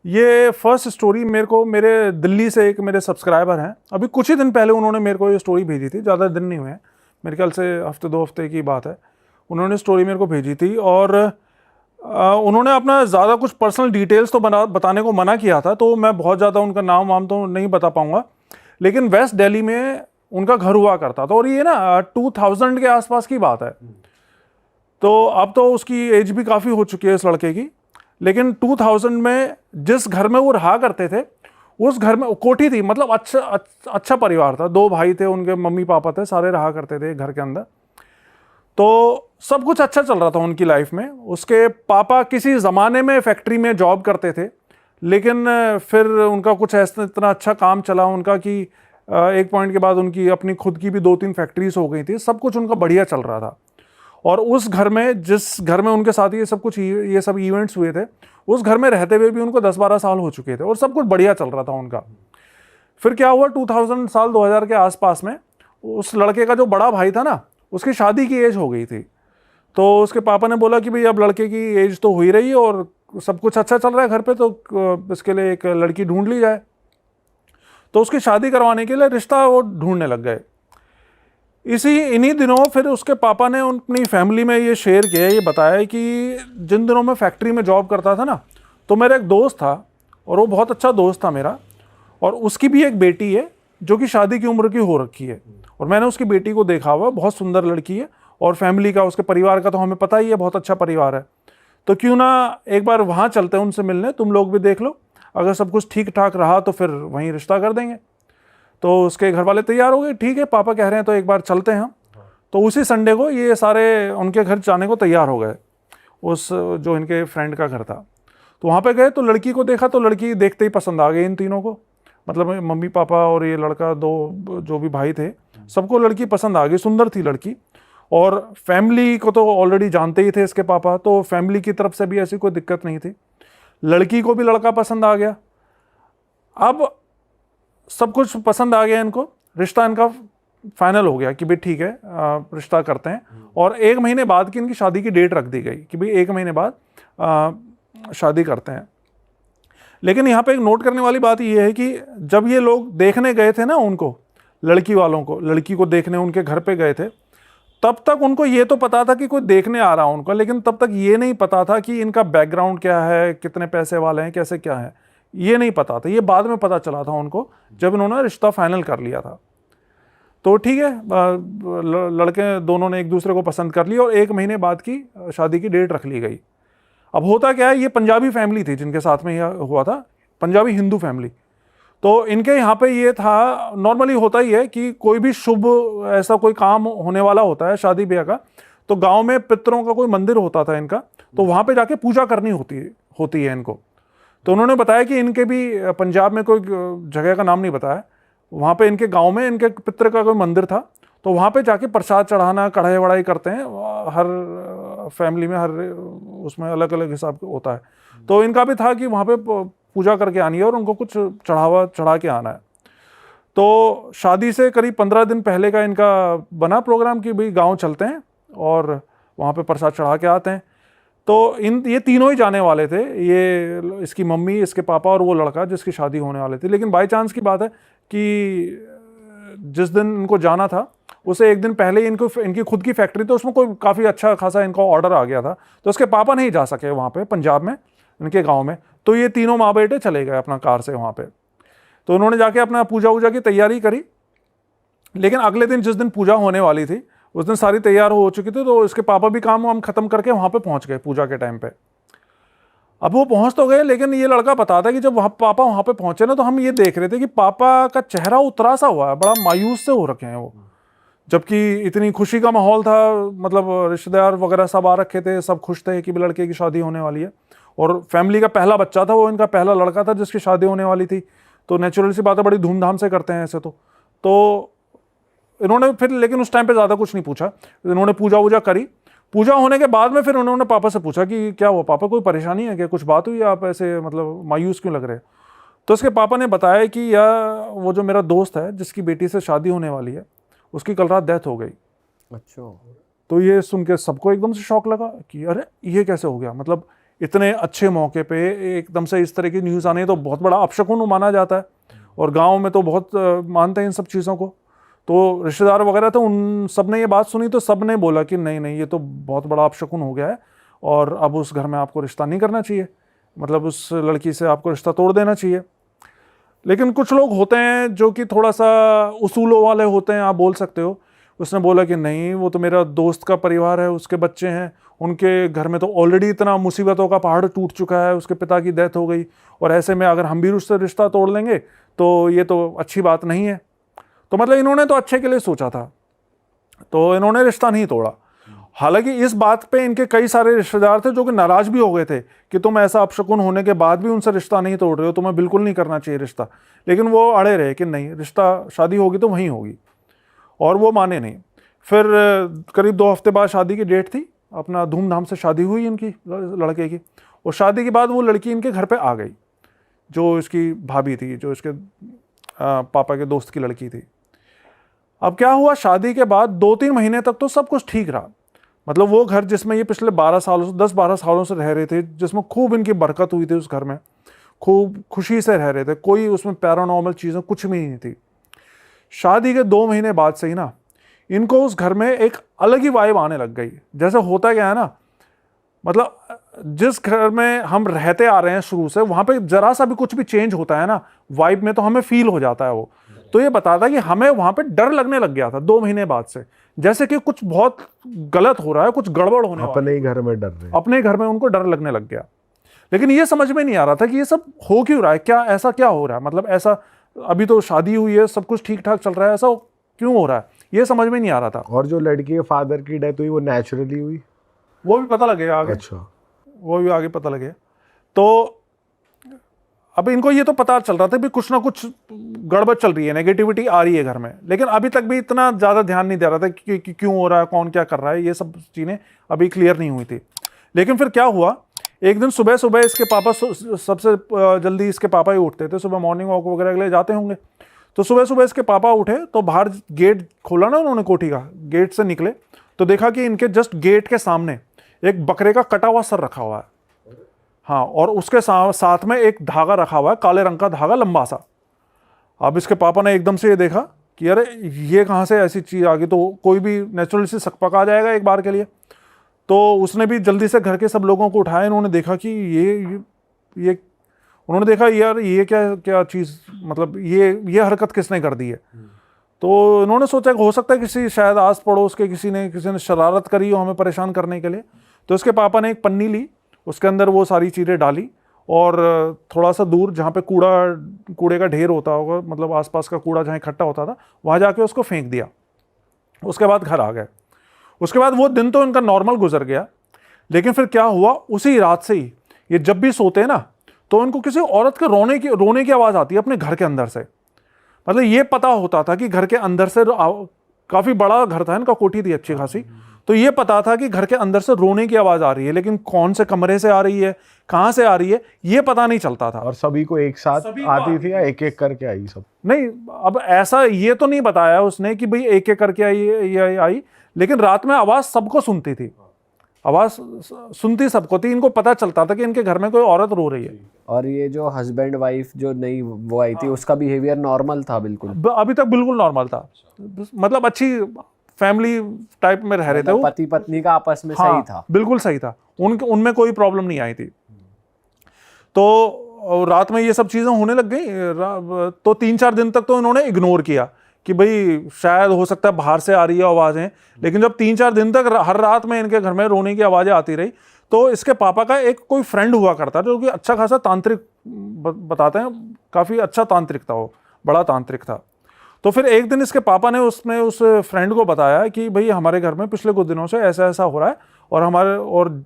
ये first story मेरे दिल्ली से एक मेरे सब्सक्राइबर हैं, अभी कुछ ही दिन पहले उन्होंने मेरे को ये स्टोरी भेजी थी, ज़्यादा दिन नहीं हुए हैं, मेरे ख्याल से हफ्ते 2 हफ्ते की बात है। उन्होंने स्टोरी मेरे को भेजी थी और उन्होंने अपना ज़्यादा कुछ पर्सनल डिटेल्स तो बताने को मना किया था, तो मैं बहुत ज़्यादा उनका नाम वाम तो नहीं बता पाऊँगा, लेकिन वेस्ट दिल्ली में उनका घर हुआ करता था और ये ना 2000 के आसपास की बात है। तो अब तो उसकी एज भी काफ़ी हो चुकी है इस लड़के की, लेकिन 2000 में जिस घर में वो रहा करते थे, उस घर में कोठी थी, मतलब अच्छा परिवार था, 2 भाई थे, उनके मम्मी पापा थे, सारे रहा करते थे घर के अंदर। तो सब कुछ अच्छा चल रहा था उनकी लाइफ में। उसके पापा किसी ज़माने में फैक्ट्री में जॉब करते थे, लेकिन फिर उनका कुछ ऐसा इतना अच्छा काम चला उनका कि एक पॉइंट के बाद उनकी अपनी खुद की भी 2-3 फैक्ट्रीज हो गई थी, सब कुछ उनका बढ़िया चल रहा था। और उस घर में, जिस घर में उनके साथ ये सब इवेंट्स हुए थे, उस घर में रहते हुए भी उनको 10-12 साल हो चुके थे और सब कुछ बढ़िया चल रहा था उनका। फिर क्या हुआ, 2000 के आसपास में उस लड़के का जो बड़ा भाई था ना, उसकी शादी की एज हो गई थी। तो उसके पापा ने बोला कि भाई अब लड़के की एज तो हो ही रही है और सब कुछ अच्छा चल रहा है घर पे, तो इसके लिए एक लड़की ढूंढ ली जाए। तो उसकी शादी करवाने के लिए रिश्ता वो ढूंढने लग गए। इन्हीं दिनों फिर उसके पापा ने अपनी फैमिली में ये शेयर किया, ये बताया कि जिन दिनों मैं फैक्ट्री में जॉब करता था ना, तो मेरा एक दोस्त था और वो बहुत अच्छा दोस्त था मेरा, और उसकी भी एक बेटी है जो कि शादी की उम्र की हो रखी है, और मैंने उसकी बेटी को देखा हुआ, बहुत सुंदर लड़की है, और फैमिली का, उसके परिवार का तो हमें पता ही है, बहुत अच्छा परिवार है। तो क्यों ना एक बार वहाँ चलते हैं उनसे मिलने, तुम लोग भी देख लो, अगर सब कुछ ठीक ठाक रहा तो फिर वहीं रिश्ता कर देंगे। तो उसके घर वाले तैयार हो गए, ठीक है पापा कह रहे हैं तो एक बार चलते हैं हम। तो उसी संडे को ये सारे उनके घर जाने को तैयार हो गए, उस जो इनके फ्रेंड का घर था। तो वहाँ पे गए तो लड़की को देखा, तो लड़की देखते ही पसंद आ गई इन तीनों को, मतलब मम्मी पापा और ये लड़का, 2 जो भी भाई थे, सबको लड़की पसंद आ गई, सुंदर थी लड़की। और फैमिली को तो ऑलरेडी जानते ही थे इसके पापा, तो फैमिली की तरफ से भी ऐसी कोई दिक्कत नहीं थी। लड़की को भी लड़का पसंद आ गया। अब सब कुछ पसंद आ गया इनको, रिश्ता इनका फाइनल हो गया कि भाई ठीक है रिश्ता करते हैं। और 1 महीने बाद की इनकी शादी की डेट रख दी गई कि भाई 1 महीने बाद शादी करते हैं। लेकिन यहाँ पे एक नोट करने वाली बात ये है कि जब ये लोग देखने गए थे ना उनको, लड़की वालों को, लड़की को देखने उनके घर पे गए थे, तब तक उनको ये तो पता था कि कोई देखने आ रहा है उनको, लेकिन तब तक ये नहीं पता था कि इनका बैकग्राउंड क्या है, कितने पैसे वाले हैं, कैसे क्या है, ये नहीं पता था। ये बाद में पता चला था उनको जब इन्होंने रिश्ता फाइनल कर लिया था। तो ठीक है, लड़के दोनों ने एक दूसरे को पसंद कर लिया और 1 महीने बाद की शादी की डेट रख ली गई। अब होता क्या है, ये पंजाबी फैमिली थी जिनके साथ में यह हुआ था, पंजाबी हिंदू फैमिली। तो इनके यहाँ पे ये था, नॉर्मली होता ही है कि कोई भी शुभ ऐसा कोई काम होने वाला होता है शादी ब्याह का, तो गांव में पितरों का कोई मंदिर होता था इनका, तो वहाँ पे जाके पूजा करनी होती है इनको। तो उन्होंने बताया कि इनके भी पंजाब में कोई जगह का नाम नहीं बताया, वहाँ पे इनके गांव में इनके पितर का कोई मंदिर था, तो वहाँ पे जाके प्रसाद चढ़ाना, कढ़ाई वढ़ाई करते हैं, हर फैमिली में हर उसमें अलग अलग हिसाब होता है। तो इनका भी था कि वहाँ पे पूजा करके आनी है और उनको कुछ चढ़ा के आना है। तो शादी से करीब 15 दिन पहले का इनका बना प्रोग्राम कि भाई गाँव चलते हैं और वहाँ पे प्रसाद चढ़ा के आते हैं। तो ये तीनों ही जाने वाले थे, ये इसकी मम्मी, इसके पापा और वो लड़का जिसकी शादी होने वाली थी। लेकिन बाई चांस की बात है कि जिस दिन इनको जाना था उसे एक दिन पहले इनकी खुद की फैक्ट्री, तो उसमें कोई काफ़ी अच्छा खासा इनका ऑर्डर आ गया था, तो उसके पापा नहीं जा सके वहाँ पे पंजाब में इनके गाँव में। तो ये तीनों माँ बेटे चले गए अपना कार से वहाँ पे। तो उन्होंने जाके अपना पूजा वूजा की तैयारी करी, लेकिन अगले दिन जिस दिन पूजा होने वाली थी उस दिन सारी तैयार हो चुकी थी, तो इसके पापा भी काम वाम खत्म करके वहाँ पे पहुँच गए पूजा के टाइम पे। अब वो पहुँच तो गए, लेकिन ये लड़का बताता है कि जब पापा वहाँ पे पहुँचे ना, तो हम ये देख रहे थे कि पापा का चेहरा उतरा सा हुआ है, बड़ा मायूस से हो रखे हैं वो, जबकि इतनी खुशी का माहौल था, मतलब रिश्तेदार वगैरह सब आ रखे थे, सब खुश थे कि लड़के की शादी होने वाली है, और फैमिली का पहला बच्चा था वो, इनका पहला लड़का था जिसकी शादी होने वाली थी। तो नेचुरल सी बात है, बड़ी धूमधाम से करते हैं ऐसे। तो इन्होंने फिर, लेकिन उस टाइम पे ज़्यादा कुछ नहीं पूछा, इन्होंने पूजा वूजा करी। पूजा होने के बाद में फिर उन्होंने पापा से पूछा कि क्या हुआ पापा, कोई परेशानी है क्या, कुछ बात हुई, आप ऐसे मतलब मायूस क्यों लग रहे हैं। तो इसके पापा ने बताया कि यार वो जो मेरा दोस्त है जिसकी बेटी से शादी होने वाली है, उसकी कल रात डेथ हो गई। अच्छा। तो ये सुन के सबको एकदम से शौक लगा कि अरे ये कैसे हो गया, मतलब इतने अच्छे मौके पे एकदम से इस तरह की न्यूज़ आने तो बहुत बड़ा अपशकुन माना जाता है, और गांव में तो बहुत मानते हैं इन सब चीज़ों को। तो रिश्तेदार वगैरह तो उन सब ने ये बात सुनी तो सब ने बोला कि नहीं नहीं, ये तो बहुत बड़ा अपशकुन हो गया है और अब उस घर में आपको रिश्ता नहीं करना चाहिए, मतलब उस लड़की से आपको रिश्ता तोड़ देना चाहिए। लेकिन कुछ लोग होते हैं जो कि थोड़ा सा उसूलों वाले होते हैं, आप बोल सकते हो। उसने बोला कि नहीं, वो तो मेरा दोस्त का परिवार है, उसके बच्चे हैं, उनके घर में तो ऑलरेडी इतना मुसीबतों का पहाड़ टूट चुका है, उसके पिता की डेथ हो गई, और ऐसे में अगर हम भी उससे रिश्ता तोड़ लेंगे तो ये तो अच्छी बात नहीं है। तो मतलब इन्होंने तो अच्छे के लिए सोचा था, तो इन्होंने रिश्ता नहीं तोड़ा। हालांकि इस बात पे इनके कई सारे रिश्तेदार थे जो कि नाराज भी हो गए थे कि तुम ऐसा अपशकुन होने के बाद भी उनसे रिश्ता नहीं तोड़ रहे हो, तुम्हें बिल्कुल नहीं करना चाहिए रिश्ता। लेकिन वो अड़े रहे कि नहीं, रिश्ता शादी होगी तो वहीं होगी, और वो माने नहीं। फिर करीब 2 हफ्ते बाद शादी की डेट थी, अपना धूमधाम से शादी हुई इनकी लड़के की, और शादी के बाद वो लड़की इनके घर पे आ गई, जो इसकी भाभी थी, जो इसके पापा के दोस्त की लड़की थी। अब क्या हुआ, शादी के बाद 2-3 महीने तक तो सब कुछ ठीक रहा। मतलब वो घर जिसमें ये पिछले 10-12 सालों से रह रहे थे, जिसमें खूब इनकी बरकत हुई थी, उस घर में खूब खुशी से रह रहे थे, कोई उसमें पैरानॉर्मल चीज़ें कुछ भी नहीं थी। शादी के 2 महीने बाद से ही ना इनको उस घर में एक अलग ही वाइब आने लग गई। जैसे होता क्या है ना, मतलब जिस घर में हम रहते आ रहे हैं शुरू से, वहां पे जरा सा भी कुछ भी चेंज होता है ना वाइब में, तो हमें फील हो जाता है वो। तो ये बताता है कि हमें वहां पे डर लगने लग गया था 2 महीने बाद से, जैसे कि कुछ बहुत गलत हो रहा है, कुछ गड़बड़ होने वाला है। अपने ही घर में डर रहे, अपने घर में उनको डर लगने लग गया। लेकिन ये समझ में नहीं आ रहा था कि ये सब हो क्यों रहा है, क्या ऐसा क्या हो रहा है, मतलब ऐसा अभी तो शादी हुई है, सब कुछ ठीक ठाक चल रहा है, ऐसा क्यों हो रहा है, ये समझ में नहीं आ रहा था। और जो लड़की के फादर की डेथ हुई वो नेचुरली हुई, वो भी पता लगेगा आगे। अच्छा, वो भी आगे पता लगेगा। तो अब इनको ये तो पता चल रहा था भी कुछ ना कुछ गड़बड़ चल रही है, नेगेटिविटी आ रही है घर में, लेकिन अभी तक भी इतना ज़्यादा ध्यान नहीं दे रहा था कि क्यों हो रहा है, कौन क्या कर रहा है, ये सब चीज़ें अभी क्लियर नहीं हुई थी। लेकिन फिर क्या हुआ, एक दिन सुबह सुबह इसके पापा, सबसे जल्दी इसके पापा ही उठते थे, सुबह मॉर्निंग वॉक वगैरह के लिए जाते होंगे। तो सुबह सुबह इसके पापा उठे तो बाहर गेट खोला ना उन्होंने कोठी का, गेट से निकले तो देखा कि इनके जस्ट गेट के सामने एक बकरे का कटा हुआ सर रखा हुआ है। हाँ, और उसके साथ में एक धागा रखा हुआ है, काले रंग का धागा लंबा सा। अब इसके पापा ने एकदम से ये देखा कि अरे ये कहाँ से ऐसी चीज़ आ गई, तो कोई भी नेचुरल से सकपका जाएगा एक बार के लिए। तो उसने भी जल्दी से घर के सब लोगों को उठाया, इन्होंने देखा कि ये उन्होंने देखा यार ये क्या क्या चीज़, मतलब ये हरकत किसने कर दी है। तो इन्होंने सोचा कि हो सकता है किसी शायद आस पड़ोस के किसी ने शरारत करी हो हमें परेशान करने के लिए। तो इसके पापा ने एक पन्नी ली, उसके अंदर वो सारी चीज़ें डाली, और थोड़ा सा दूर जहाँ पे कूड़े का ढेर होता होगा, मतलब आसपास का कूड़ा जहाँ इकट्ठा होता था, वहाँ जाके उसको फेंक दिया। उसके बाद घर आ गए। उसके बाद वो दिन तो इनका नॉर्मल गुजर गया। लेकिन फिर क्या हुआ, उसी रात से ही ये जब भी सोते हैं ना तो इनको किसी औरत के रोने की आवाज़ आती है अपने घर के अंदर से। मतलब ये पता होता था कि घर के अंदर से, काफ़ी बड़ा घर था इनका, कोठी थी अच्छी खासी, तो ये पता था कि घर के अंदर से रोने की आवाज़ आ रही है, लेकिन कौन से कमरे से आ रही है, कहाँ से आ रही है, ये पता नहीं चलता था। और सभी को एक साथ आती थी या एक एक करके आई सब? नहीं, अब ऐसा ये तो नहीं बताया उसने कि भाई एक एक करके आई, लेकिन रात में आवाज़ सबको सुनती थी, आवाज़ सुनती सबको थी। इनको पता चलता था कि इनके घर में कोई औरत रो रही है। और ये जो हस्बैंड वाइफ जो नई वो आई थी, उसका बिहेवियर नॉर्मल था बिल्कुल? अभी तक बिल्कुल नॉर्मल था, मतलब अच्छी फैमिली टाइप में रह रहे थे वो, पति पत्नी का आपस में हाँ, सही था, बिल्कुल सही था, उनमें कोई प्रॉब्लम नहीं आई थी। तो रात में ये सब चीज़ें होने लग गई। तो 3-4 दिन तक तो इन्होंने इग्नोर किया कि भाई शायद हो सकता है बाहर से आ रही है आवाज़ें। लेकिन जब 3-4 दिन तक हर रात में इनके घर में रोने की आवाज़ें आती रही, तो इसके पापा का एक कोई फ्रेंड हुआ करता जो कि अच्छा खासा तांत्रिक, बताते हैं काफ़ी अच्छा तांत्रिक था, वो बड़ा तांत्रिक था। तो फिर एक दिन इसके पापा ने उस फ्रेंड को बताया कि भाई हमारे घर में पिछले कुछ दिनों से ऐसा ऐसा हो रहा है, और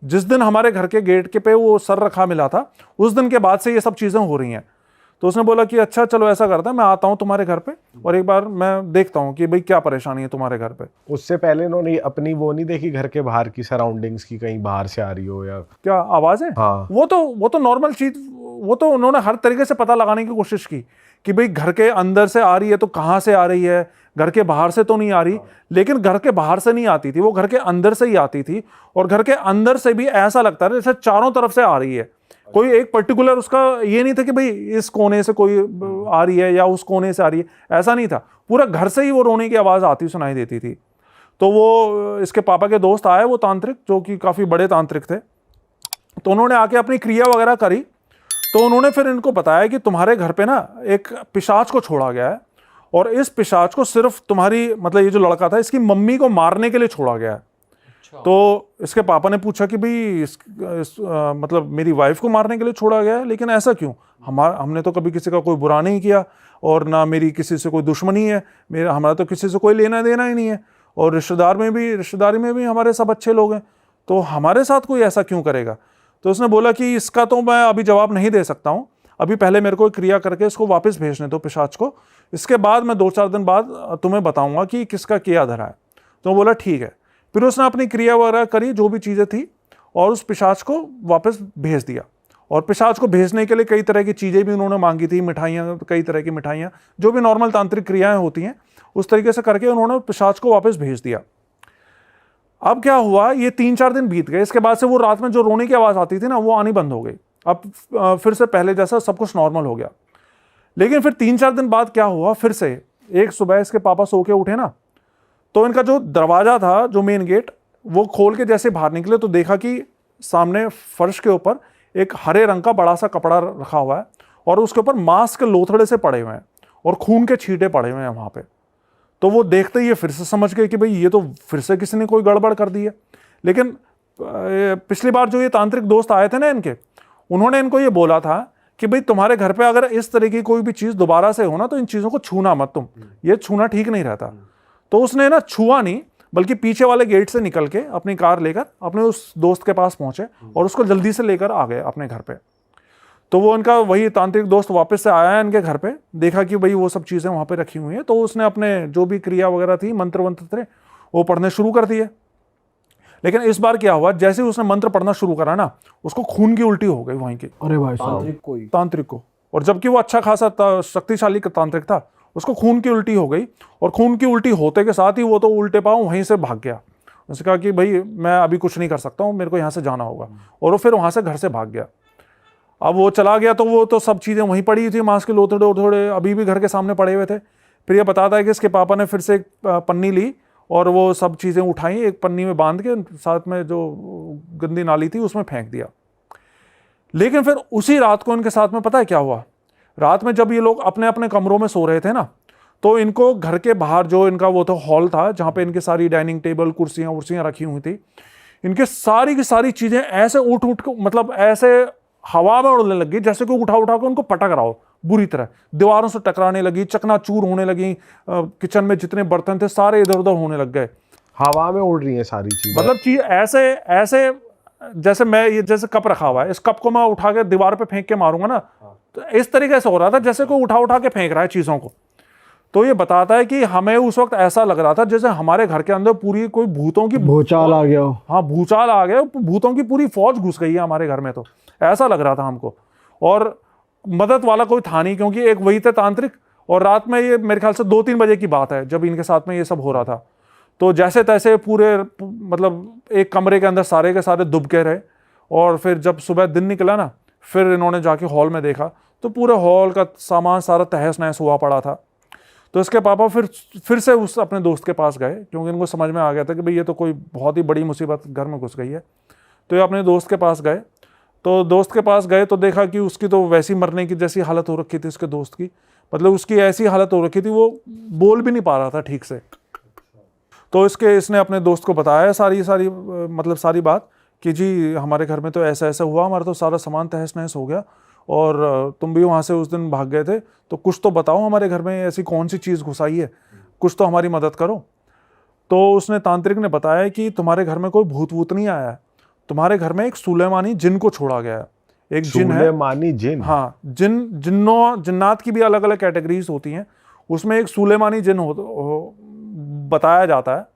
जिस दिन हमारे घर के गेट के पे वो सर रखा मिला था, उस दिन के बाद से ये सब चीज़ें हो रही हैं। तो उसने बोला कि अच्छा चलो ऐसा करता है, मैं आता हूँ तुम्हारे घर पे और एक बार मैं देखता हूँ कि भाई क्या परेशानी है तुम्हारे घर पे। उससे पहले इन्होंने अपनी वो नहीं देखी घर के बाहर की सराउंडिंग्स की, कहीं बाहर से आ रही हो या क्या आवाज़ है? हाँ। वो तो नॉर्मल चीज, वो तो उन्होंने हर तरीके से पता लगाने की कोशिश की कि भाई घर के अंदर से आ रही है तो कहाँ से आ रही है, घर के बाहर से तो नहीं आ रही। लेकिन घर के बाहर से नहीं आती थी, वो घर के अंदर से ही आती थी। और घर के अंदर से भी ऐसा लगता है जैसे चारों तरफ से आ रही है, कोई एक पर्टिकुलर उसका ये नहीं था कि भाई इस कोने से कोई आ रही है या उस कोने से आ रही है, ऐसा नहीं था। पूरा घर से ही वो रोने की आवाज़ आती सुनाई देती थी। तो वो इसके पापा के दोस्त आए, वो तांत्रिक जो कि काफ़ी बड़े तांत्रिक थे, तो उन्होंने आके अपनी क्रिया वगैरह करी। तो उन्होंने फिर इनको बताया कि तुम्हारे घर पे ना एक पिशाच को छोड़ा गया है और इस पिशाच को सिर्फ तुम्हारी, मतलब ये जो लड़का था इसकी मम्मी को मारने के लिए छोड़ा गया है। तो इसके पापा ने पूछा कि भाई मतलब मेरी वाइफ को मारने के लिए छोड़ा गया है, लेकिन ऐसा क्यों? हमने तो कभी किसी का कोई बुरा नहीं किया और ना मेरी किसी से कोई दुश्मनी है, हमारा तो किसी से कोई लेना देना ही नहीं है, और रिश्तेदारी में भी हमारे सब अच्छे लोग हैं, तो हमारे साथ कोई ऐसा क्यों करेगा? तो उसने बोला कि इसका तो मैं अभी जवाब नहीं दे सकता हूँ, अभी पहले मेरे को एक क्रिया करके इसको वापस भेजने दो पिशाच को, इसके बाद मैं 2-4 दिन बाद तुम्हें बताऊंगा कि किसका क्या धरा है। तो बोला ठीक है। फिर उसने अपनी क्रिया वगैरह करी, जो भी चीज़ें थी, और उस पिशाच को वापस भेज दिया। और पिशाच को भेजने के लिए कई तरह की चीज़ें भी उन्होंने मांगी थी, मिठाइयाँ, कई तरह की मिठाइयाँ, जो भी नॉर्मल तांत्रिक क्रियाएं होती हैं, उस तरीके से करके उन्होंने पिशाच को वापस भेज दिया। अब क्या हुआ, ये 3-4 दिन बीत गए। इसके बाद से वो रात में जो रोने की आवाज़ आती थी ना, वो आनी बंद हो गई। अब फिर से पहले जैसा सब कुछ नॉर्मल हो गया। लेकिन फिर 3-4 दिन बाद क्या हुआ, फिर से एक सुबह इसके पापा सो के उठे ना, तो इनका जो दरवाजा था, जो मेन गेट, वो खोल के जैसे बाहर निकले तो देखा कि सामने फर्श के ऊपर एक हरे रंग का बड़ा सा कपड़ा रखा हुआ है और उसके ऊपर मांस के लोथड़े से पड़े हुए हैं और खून के छींटे पड़े हुए हैं वहां पे। तो वो देखते ही ये फिर से समझ गए कि भाई ये तो फिर से किसी ने कोई गड़बड़ कर दी है। लेकिन पिछली बार जो ये तांत्रिक दोस्त आए थे ना इनके, उन्होंने इनको ये बोला था कि भाई तुम्हारे घर पे अगर इस तरह की कोई भी चीज़ दोबारा से हो ना, तो इन चीज़ों को छूना मत, तुम ये छूना ठीक नहीं रहता। तो उसने ना छुआ नहीं, बल्कि पीछे वाले गेट से निकल के अपनी कार लेकर अपने उस दोस्त के पास पहुंचे और उसको जल्दी से लेकर आ गए अपने घर पे। तो वो इनका वही तांत्रिक दोस्त वापस से आया इनके घर पे, देखा कि भाई वो सब चीज़ें वहाँ पे रखी हुई हैं, तो उसने अपने जो भी क्रिया वगैरह थी, मंत्र वंत्र थे, वो पढ़ने शुरू कर दिए। लेकिन इस बार क्या हुआ, जैसे ही उसने मंत्र पढ़ना शुरू करा ना, उसको खून की उल्टी हो गई वहीं की, अरे भाई साहब, तांत्रिक को। और जबकि वो अच्छा खासा शक्तिशाली तांत्रिक था, उसको खून की उल्टी हो गई। और खून की उल्टी होते के साथ ही वो तो उल्टे पाँव वहीं से भाग गया। उसने कहा कि भाई मैं अभी कुछ नहीं कर सकता हूँ, मेरे को यहाँ से जाना होगा, और वो फिर वहाँ से घर से भाग गया। अब वो चला गया तो वो तो सब चीज़ें वहीं पड़ी थी, मांस के लोथड़े ओथड़े अभी भी घर के सामने पड़े हुए थे। फिर ये बताता है कि इसके पापा ने फिर से एक पन्नी ली और वो सब चीज़ें उठाई, एक पन्नी में बांध के साथ में जो गंदी नाली थी उसमें फेंक दिया। लेकिन फिर उसी रात को इनके साथ में पता है क्या हुआ, रात में जब ये लोग अपने अपने कमरों में सो रहे थे ना, तो इनको घर के बाहर जो इनका वो तो हॉल था जहाँ पे इनकी सारी डाइनिंग टेबल कुर्सियाँ उर्सियाँ रखी हुई थी, इनके सारी की सारी चीज़ें ऐसे उठ मतलब ऐसे हवा में उड़ने लगी जैसे कोई उठा उठा के उनको पटक रहा हो बुरी तरह, दीवारों से टकराने लगी, चकनाचूर होने लगी, किचन में जितने बर्तन थे सारे इधर उधर होने लग गए, हवा में उड़ रही है सारी चीजें। मतलब चीज ऐसे ऐसे जैसे मैं ये जैसे कप रखा हुआ है, इस कप को मैं उठा के दीवार पे फेंक के मारूंगा ना, तो इस तरीके से हो रहा था जैसे कोई उठा उठा के फेंक रहा है चीज़ों को। तो ये बताता है कि हमें उस वक्त ऐसा लग रहा था जैसे हमारे घर के अंदर पूरी कोई भूतों की भूचाल आ गया। हाँ, भूचाल आ गया, भूतों की पूरी फौज घुस गई है हमारे घर में, तो ऐसा लग रहा था हमको। और मदद वाला कोई था नहीं, क्योंकि एक वही थे तांत्रिक, और रात में ये मेरे ख्याल से 2-3 बजे की बात है जब इनके साथ में ये सब हो रहा था। तो जैसे तैसे पूरे मतलब एक कमरे के अंदर सारे के सारे दुब के रहे, और फिर जब सुबह दिन निकला ना, फिर इन्होंने जाके हॉल में देखा तो पूरे हॉल का सामान सारा तहस नहस हुआ पड़ा था। तो इसके पापा फिर से उस अपने दोस्त के पास गए, क्योंकि इनको समझ में आ गया था कि भाई ये तो कोई बहुत ही बड़ी मुसीबत घर में घुस गई है। तो ये अपने दोस्त के पास गए, तो दोस्त के पास गए तो देखा कि उसकी तो वैसी मरने की जैसी हालत हो रखी थी उसके दोस्त की, मतलब उसकी ऐसी हालत हो रखी थी वो बोल भी नहीं पा रहा था ठीक से। तो इसने अपने दोस्त को बताया सारी बात कि जी हमारे घर में तो ऐसा ऐसा हुआ, हमारा तो सारा सामान तहस नहस हो गया, और तुम भी वहाँ से उस दिन भाग गए थे, तो कुछ तो बताओ हमारे घर में ऐसी कौन सी चीज़ घुसाई है, कुछ तो हमारी मदद करो। तो उसने तांत्रिक ने बताया कि तुम्हारे घर में कोई भूत वूत नहीं आया है, तुम्हारे घर में एक सुलेमानी जिन को छोड़ा गया है। एक जिन है। सुलेमानी जिन? हाँ, जिन्नात की भी अलग अलग कैटेगरीज होती हैं, उसमें एक सुलेमानी जिन बताया जाता है।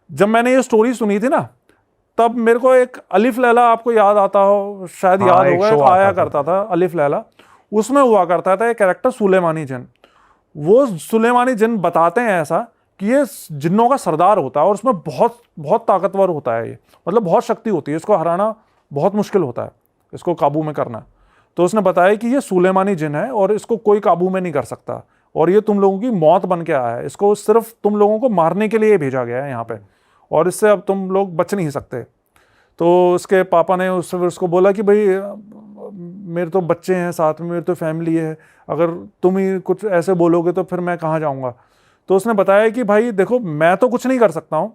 जब मैंने ये स्टोरी सुनी थी ना, तब मेरे को एक अलिफ लैला, आपको याद आता हो शायद, हाँ, याद एक होगा, शो एक आता आया था। करता था अलिफ लैला, उसमें हुआ करता था एक कैरेक्टर सुलेमानी जिन। वो सुलेमानी जिन बताते हैं ऐसा कि ये जिन्नों का सरदार होता है और उसमें बहुत बहुत ताकतवर होता है ये, मतलब बहुत शक्ति होती है, इसको हराना बहुत मुश्किल होता है, इसको काबू में करना। तो उसने बताया कि ये सुलेमानी जिन है और इसको कोई काबू में नहीं कर सकता, और ये तुम लोगों की मौत बन के आया है, इसको सिर्फ तुम लोगों को मारने के लिए भेजा गया है यहाँ पे, और इससे अब तुम लोग बच नहीं सकते। तो उसके पापा ने उसको बोला कि भाई मेरे तो बच्चे हैं साथ में, मेरी तो फैमिली है, अगर तुम ही कुछ ऐसे बोलोगे तो फिर मैं कहाँ जाऊँगा। तो उसने बताया कि भाई देखो, मैं तो कुछ नहीं कर सकता हूँ,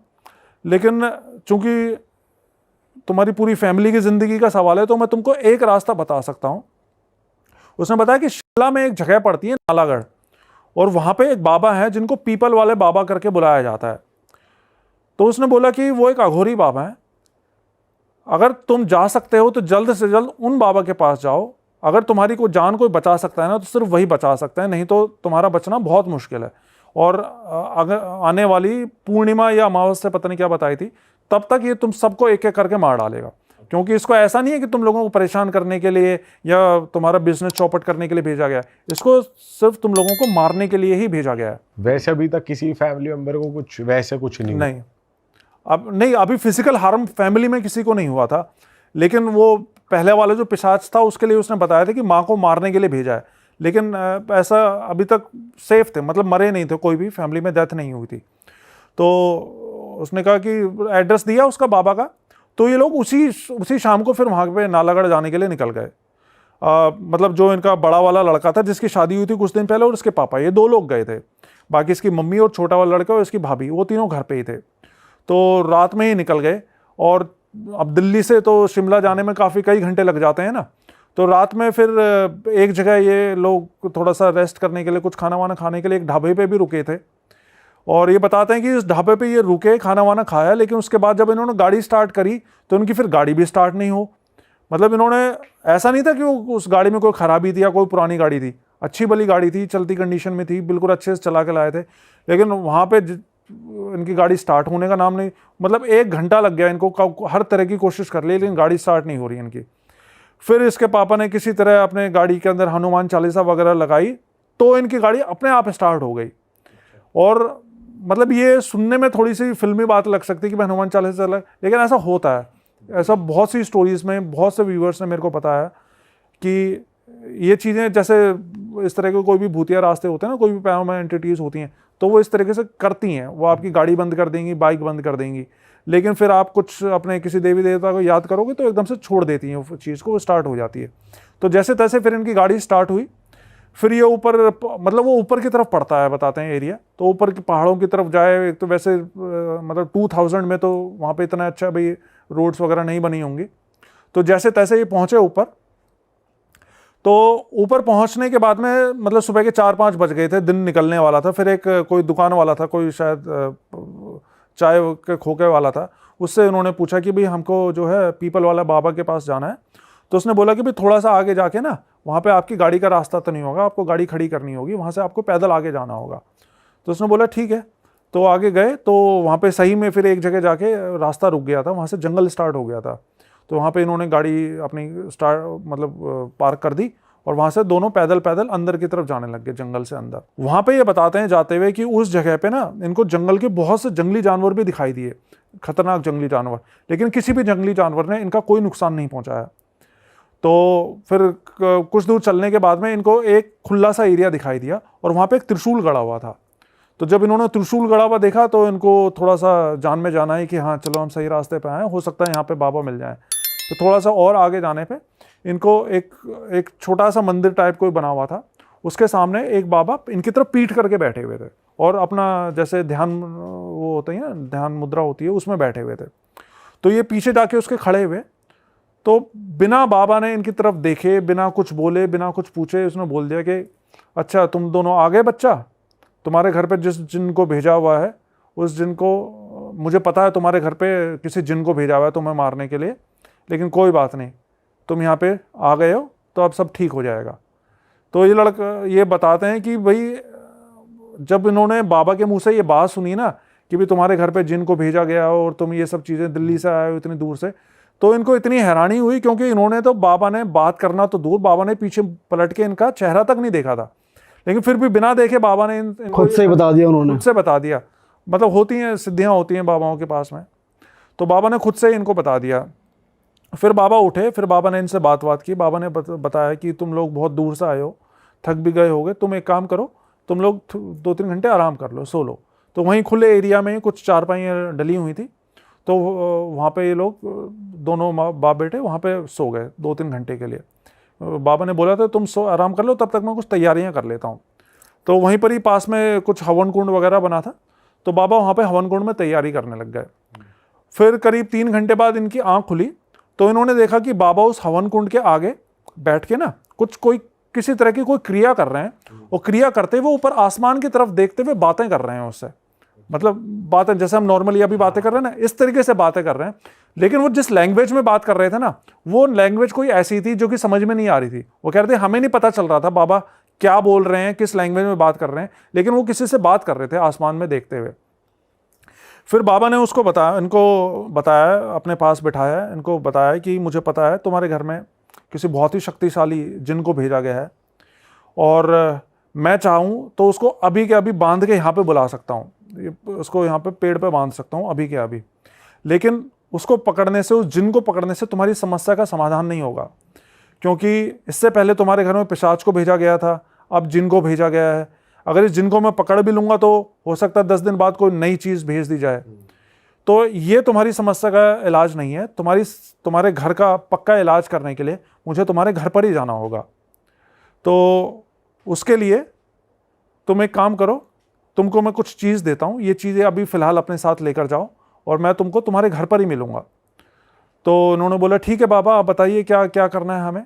लेकिन चूंकि तुम्हारी पूरी फैमिली की ज़िंदगी का सवाल है तो मैं तुमको एक रास्ता बता सकता हूँ। उसने बताया कि शिमला में एक जगह पड़ती है नालागढ़, और वहाँ पे एक बाबा है जिनको पीपल वाले बाबा करके बुलाया जाता है। तो उसने बोला कि वो एक अघोरी बाबा है, अगर तुम जा सकते हो तो जल्द से जल्द उन बाबा के पास जाओ, अगर तुम्हारी कोई जान कोई बचा सकता है ना तो सिर्फ वही बचा सकता है, नहीं तो तुम्हारा बचना बहुत मुश्किल है। और अगर आने वाली पूर्णिमा या अमावस्या पता नहीं क्या बताई थी, तब तक ये तुम सबको एक एक करके मार डालेगा, क्योंकि इसको ऐसा नहीं है कि तुम लोगों को परेशान करने के लिए या तुम्हारा बिजनेस चौपट करने के लिए भेजा गया है, इसको सिर्फ तुम लोगों को मारने के लिए ही भेजा गया है। वैसे अभी तक किसी फैमिली मेंबर को कुछ वैसे कुछ नहीं हुआ? नहीं, अब नहीं, अभी फिजिकल हार्म फैमिली में किसी को नहीं हुआ था, लेकिन वो पहले वाला जो पिशाच था उसके लिए उसने बताया था कि माँ को मारने के लिए भेजा है, लेकिन ऐसा अभी तक सेफ थे, मतलब मरे नहीं थे, कोई भी फैमिली में डेथ नहीं हुई थी। तो उसने कहा कि एड्रेस दिया उसका बाबा का, तो ये लोग उसी शाम को फिर वहाँ पे नालागढ़ जाने के लिए निकल गए। मतलब जो इनका बड़ा वाला लड़का था जिसकी शादी हुई थी कुछ दिन पहले, और उसके पापा, ये 2 लोग गए थे, बाकी इसकी मम्मी और छोटा वाला लड़का और इसकी भाभी, वो तीनों घर पे ही थे। तो रात में ही निकल गए, और अब दिल्ली से तो शिमला जाने में कई घंटे लग जाते हैं ना, तो रात में फिर एक जगह ये लोग थोड़ा सा रेस्ट करने के लिए, कुछ खाना वाना खाने के लिए एक ढाबे पे भी रुके थे। और ये बताते हैं कि इस ढाबे पे ये रुके, खाना वाना खाया, लेकिन उसके बाद जब इन्होंने गाड़ी स्टार्ट करी तो उनकी फिर गाड़ी भी स्टार्ट नहीं हो, मतलब इन्होंने, ऐसा नहीं था कि उस गाड़ी में कोई खराबी थी या कोई पुरानी गाड़ी थी, अच्छी भली गाड़ी थी, चलती कंडीशन में थी, बिल्कुल अच्छे से चला के लाए थे, लेकिन वहाँ पे इनकी गाड़ी स्टार्ट होने का नाम नहीं, मतलब 1 घंटा लग गया इनको, हर तरह की कोशिश कर ली लेकिन गाड़ी स्टार्ट नहीं हो रही इनकी। फिर इसके पापा ने किसी तरह अपने गाड़ी के अंदर हनुमान चालीसा वगैरह लगाई, तो इनकी गाड़ी अपने आप स्टार्ट हो गई। और मतलब ये सुनने में थोड़ी सी फिल्मी बात लग सकती है कि मैं हनुमान चालीसा चला, लेकिन ऐसा होता है, ऐसा बहुत सी स्टोरीज में बहुत से व्यूअर्स ने मेरे को बताया कि ये चीज़ें, जैसे इस तरह के कोई भी भूतिया रास्ते होते हैं ना, कोई भी पैरानॉर्मल एंटिटीज होती हैं, तो वो इस तरीके से करती हैं, वो आपकी गाड़ी बंद कर देंगी, बाइक बंद कर देंगी, लेकिन फिर आप कुछ अपने किसी देवी देवता को याद करोगे तो एकदम से छोड़ देती हैं वो चीज़ को, वो स्टार्ट हो जाती है। तो जैसे तैसे फिर इनकी गाड़ी स्टार्ट हुई, फिर ये ऊपर, मतलब वो ऊपर की तरफ पड़ता है बताते हैं एरिया, तो ऊपर की पहाड़ों की तरफ जाए, एक तो वैसे मतलब 2000 में तो वहाँ पे इतना अच्छा भाई रोड्स वगैरह नहीं बनी होंगी। तो जैसे तैसे ये पहुँचे ऊपर, तो ऊपर पहुँचने के बाद में मतलब सुबह के 4-5 बज गए थे, दिन निकलने वाला था। फिर एक कोई दुकान वाला था, कोई शायद चाय के खोखे वाला था, उससे उन्होंने पूछा कि भाई हमको जो है पीपल वाला बाबा के पास जाना है। तो उसने बोला कि भाई थोड़ा सा आगे जाके ना, वहाँ पे आपकी गाड़ी का रास्ता तो नहीं होगा, आपको गाड़ी खड़ी करनी होगी, वहाँ से आपको पैदल आगे जाना होगा। तो उसने बोला ठीक है। तो आगे गए, तो वहाँ पे सही में फिर एक जगह जाके रास्ता रुक गया था, वहाँ से जंगल स्टार्ट हो गया था। तो वहाँ पे इन्होंने गाड़ी अपनी मतलब पार्क कर दी, और वहाँ से दोनों पैदल पैदल अंदर की तरफ जाने लग गए, जंगल से अंदर। वहाँ पे ये बताते हैं जाते हुए कि उस जगह पे ना इनको जंगल के बहुत से जंगली जानवर भी दिखाई दिए, खतरनाक जंगली जानवर, लेकिन किसी भी जंगली जानवर ने इनका कोई नुकसान नहीं पहुँचाया। तो फिर कुछ दूर चलने के बाद में इनको एक खुला सा एरिया दिखाई दिया, और वहाँ पे एक त्रिशूल गड़ा हुआ था। तो जब इन्होंने त्रिशूल गड़ा हुआ देखा तो इनको थोड़ा सा जान में जाना है कि हाँ चलो हम सही रास्ते पे आए, हो सकता है यहाँ पे बाबा मिल जाए। तो थोड़ा सा और आगे जाने पे इनको एक छोटा सा मंदिर टाइप कोई बना हुआ था, उसके सामने एक बाबा इनकी तरफ पीठ करके बैठे हुए थे, और अपना जैसे ध्यान वो होता है ना, ध्यान मुद्रा होती है, उसमें बैठे हुए थे। तो ये पीछे जाके उसके खड़े हुए, तो बिना बाबा ने इनकी तरफ देखे, बिना कुछ बोले, बिना कुछ पूछे, उसने बोल दिया कि अच्छा तुम दोनों आ गए बच्चा, तुम्हारे घर पे जिस जिन को भेजा हुआ है, उस जिन को, मुझे पता है तुम्हारे घर पे किसी जिन को भेजा हुआ है तुम्हें मारने के लिए, लेकिन कोई बात नहीं, तुम यहाँ पे आ गए हो तो अब सब ठीक हो जाएगा। तो ये लड़का ये बताते हैं कि भाई जब इन्होंने बाबा के मुंह से ये बात सुनी ना कि भाई तुम्हारे घर पे जिन को भेजा गया और तुम ये सब चीज़ें दिल्ली से आए हो इतनी दूर से, तो इनको इतनी हैरानी हुई, क्योंकि इन्होंने तो बाबा ने बात करना तो दूर, बाबा ने पीछे पलट के इनका चेहरा तक नहीं देखा था, लेकिन फिर भी बिना देखे बाबा ने इनको खुद से ही बता दिया उन्होंने। खुद से बता दिया। मतलब होती हैं सिद्धियाँ होती हैं बाबाओं के पास में, तो बाबा ने खुद से इनको बता दिया। फिर बाबा उठे, फिर बाबा ने इनसे बात की। बाबा ने बताया कि तुम लोग बहुत दूर से आए हो, थक भी गए होगे, तुम एक काम करो, तुम लोग 2-3 घंटे आराम कर लो, सो लो। तो वहीं खुले एरिया में कुछ चारपाइयाँ डली हुई थी, तो वहाँ पे ये लोग दोनों बाप बेटे वहाँ पे सो गए 2-3 घंटे के लिए। बाबा ने बोला था तुम सो आराम कर लो, तब तक मैं कुछ तैयारियाँ कर लेता हूँ। तो वहीं पर ही पास में कुछ हवन कुंड वगैरह बना था, तो बाबा वहाँ पे हवन कुंड में तैयारी करने लग गए। फिर करीब 3 घंटे बाद इनकी आँख खुली, तो इन्होंने देखा कि बाबा उस हवन कुंड के आगे बैठ के ना कोई किसी तरह की कोई क्रिया कर रहे हैं, और क्रिया करते हुए ऊपर आसमान की तरफ देखते हुए बातें कर रहे हैं उससे। मतलब बातें जैसे हम नॉर्मली अभी बातें कर रहे हैं ना, इस तरीके से बातें कर रहे हैं। लेकिन वो जिस लैंग्वेज में बात कर रहे थे ना, वो लैंग्वेज कोई ऐसी थी जो कि समझ में नहीं आ रही थी। वो कह रहे थे हमें नहीं पता चल रहा था बाबा क्या बोल रहे हैं, किस लैंग्वेज में बात कर रहे हैं, लेकिन वो किसी से बात कर रहे थे आसमान में देखते हुए। फिर बाबा ने उसको बताया, इनको बताया, अपने पास बिठाया, इनको बताया कि मुझे पता है तुम्हारे घर में किसी बहुत ही शक्तिशाली जिन को भेजा गया है, और मैं चाहूँ तो उसको अभी के अभी बांध के यहाँ पे बुला सकता हूँ, उसको यहाँ पे पेड़ पे बांध सकता हूँ अभी के अभी। लेकिन उसको पकड़ने से, उस जिन को पकड़ने से तुम्हारी समस्या का समाधान नहीं होगा, क्योंकि इससे पहले तुम्हारे घर में पिशाच को भेजा गया था, अब जिन को भेजा गया है। अगर इस जिन को मैं पकड़ भी लूँगा तो हो सकता है 10 दिन बाद कोई नई चीज़ भेज दी जाए। तो ये तुम्हारी समस्या का इलाज नहीं है, तुम्हारे घर का पक्का इलाज करने के लिए मुझे तुम्हारे घर पर ही जाना होगा। तो उसके लिए तुम एक काम करो, तुमको मैं कुछ चीज़ देता हूँ, ये चीज़ें अभी फ़िलहाल अपने साथ लेकर जाओ और मैं तुमको तुम्हारे घर पर ही मिलूँगा। तो उन्होंने बोला ठीक है बाबा, आप बताइए क्या क्या करना है हमें।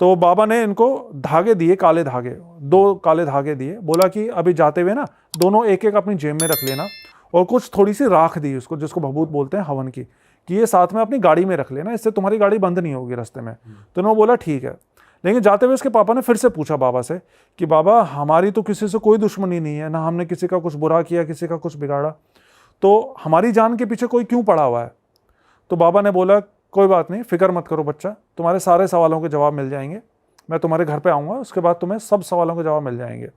तो बाबा ने इनको धागे दिए, काले धागे, 2 काले धागे दिए। बोला कि अभी जाते हुए ना दोनों एक एक अपनी जेब में रख लेना, और कुछ थोड़ी सी राख दी उसको, जिसको भभूत बोलते हैं हवन की, कि ये साथ में अपनी गाड़ी में रख लेना, इससे तुम्हारी गाड़ी बंद नहीं होगी रास्ते में। तो उन्होंने बोला ठीक है। लेकिन जाते हुए उसके पापा ने फिर से पूछा बाबा से कि बाबा हमारी तो किसी से कोई दुश्मनी नहीं है, ना हमने किसी का कुछ बुरा किया, किसी का कुछ बिगाड़ा, तो हमारी जान के पीछे कोई क्यों पड़ा हुआ है। तो बाबा ने बोला कोई बात नहीं, फिक्र मत करो बच्चा, तुम्हारे सारे सवालों के जवाब मिल जाएंगे, मैं तुम्हारे घर पे आऊँगा, उसके बाद तुम्हें सब सवालों के जवाब मिल जाएंगे।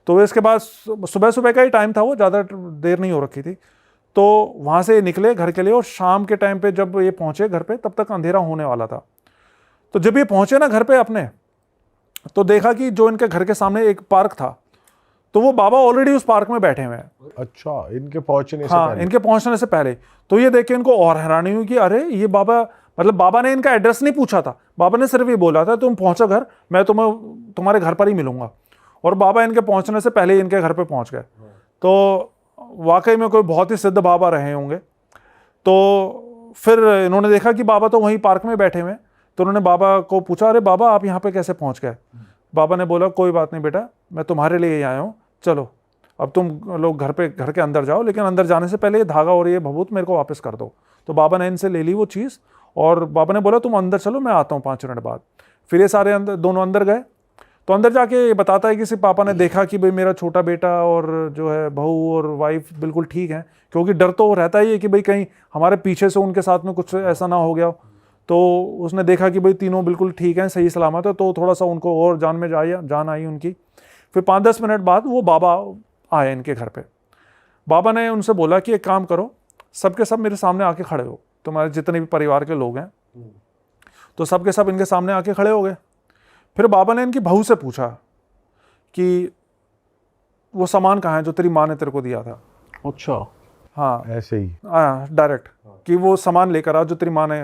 तो इसके बाद सुबह सुबह का ही टाइम था, वो ज़्यादा देर नहीं हो रखी थी। तो वहाँ से निकले घर के लिए, और शाम के टाइम पे जब ये पहुँचे घर पे, तब तक अंधेरा होने वाला था। तो जब ये पहुँचे ना घर पे अपने, तो देखा कि जो इनके घर के सामने एक पार्क था, तो वो बाबा ऑलरेडी उस पार्क में बैठे हुए हैं। अच्छा, इनके पहुंचने से हाँ, पहले। इनके पहुंचने से पहले। तो ये देख के इनको और हैरानी हुई कि अरे ये बाबा, मतलब बाबा ने इनका एड्रेस नहीं पूछा था, बाबा ने सिर्फ ये बोला था तुम पहुंचो घर, मैं तुम्हारे घर पर ही मिलूंगा। और बाबा इनके पहुंचने से पहले ही इनके घर पे पहुंच गए। तो वाकई में कोई बहुत ही सिद्ध बाबा रहे होंगे। तो फिर इन्होंने देखा कि बाबा तो वहीं पार्क में बैठे हुए हैं, तो उन्होंने बाबा को पूछा अरे बाबा आप यहाँ पे कैसे पहुँच गए। बाबा ने बोला कोई बात नहीं बेटा, मैं तुम्हारे लिए ही आया हूँ, चलो अब तुम लोग घर के अंदर जाओ, लेकिन अंदर जाने से पहले ये धागा और ये भभूत मेरे को वापस कर दो। तो बाबा ने इनसे ले ली वो चीज़, और बाबा ने बोला तुम अंदर चलो, मैं आता हूँ 5 मिनट बाद। फिर ये सारे दोनों अंदर गए। तो अंदर जाके ये बताता है कि पापा ने देखा कि भाई मेरा छोटा बेटा और जो है बहू और वाइफ बिल्कुल ठीक हैं, क्योंकि डर तो रहता ही है कि भाई कहीं हमारे पीछे से उनके साथ में कुछ ऐसा ना हो गया। तो उसने देखा कि भाई तीनों बिल्कुल ठीक हैं, सही सलामत है, तो थोड़ा सा उनको और जान आई उनकी। फिर 5-10 मिनट बाद वो बाबा आए इनके घर पे। बाबा ने उनसे बोला कि एक काम करो, सबके सब मेरे सामने आके खड़े हो, तुम्हारे जितने भी परिवार के लोग हैं। तो सबके सब इनके सामने आके खड़े हो गए। फिर बाबा ने इनकी बहू से पूछा कि वो सामान कहाँ है जो तेरी माँ ने तेरे को दिया था। अच्छा, हाँ ऐसे ही डायरेक्ट कि वो सामान लेकर आ जो तेरी माँ ने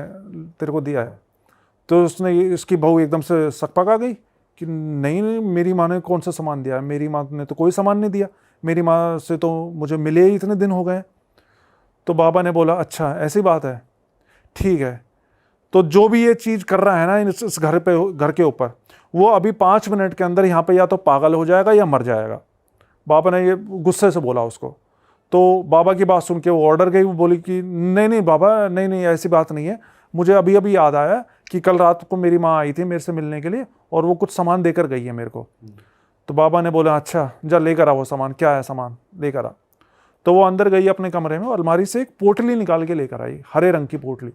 तेरे को दिया है। तो इसकी बहू एकदम से सकपक आ गई कि नहीं, मेरी माँ ने कौन सा सामान दिया है, मेरी माँ ने तो कोई सामान नहीं दिया, मेरी माँ से तो मुझे मिले ही इतने दिन हो गए। तो बाबा ने बोला अच्छा ऐसी बात है, ठीक है, तो जो भी ये चीज़ कर रहा है ना इस घर के ऊपर, वो अभी 5 मिनट के अंदर यहाँ पे या तो पागल हो जाएगा या मर जाएगा। बाबा ने ये गुस्से से बोला उसको। तो बाबा की बात सुन के वो ऑर्डर गई, वो बोली कि नहीं बाबा, नहीं ऐसी बात नहीं है, मुझे अभी अभी याद आया कि कल रात को मेरी माँ आई थी मेरे से मिलने के लिए और वो कुछ सामान देकर गई है मेरे को। तो बाबा ने बोला अच्छा जा लेकर आ वो सामान, क्या है सामान, लेकर आ। तो वो अंदर गई अपने कमरे में, अलमारी से एक पोटली निकाल के लेकर आई, हरे रंग की पोटली।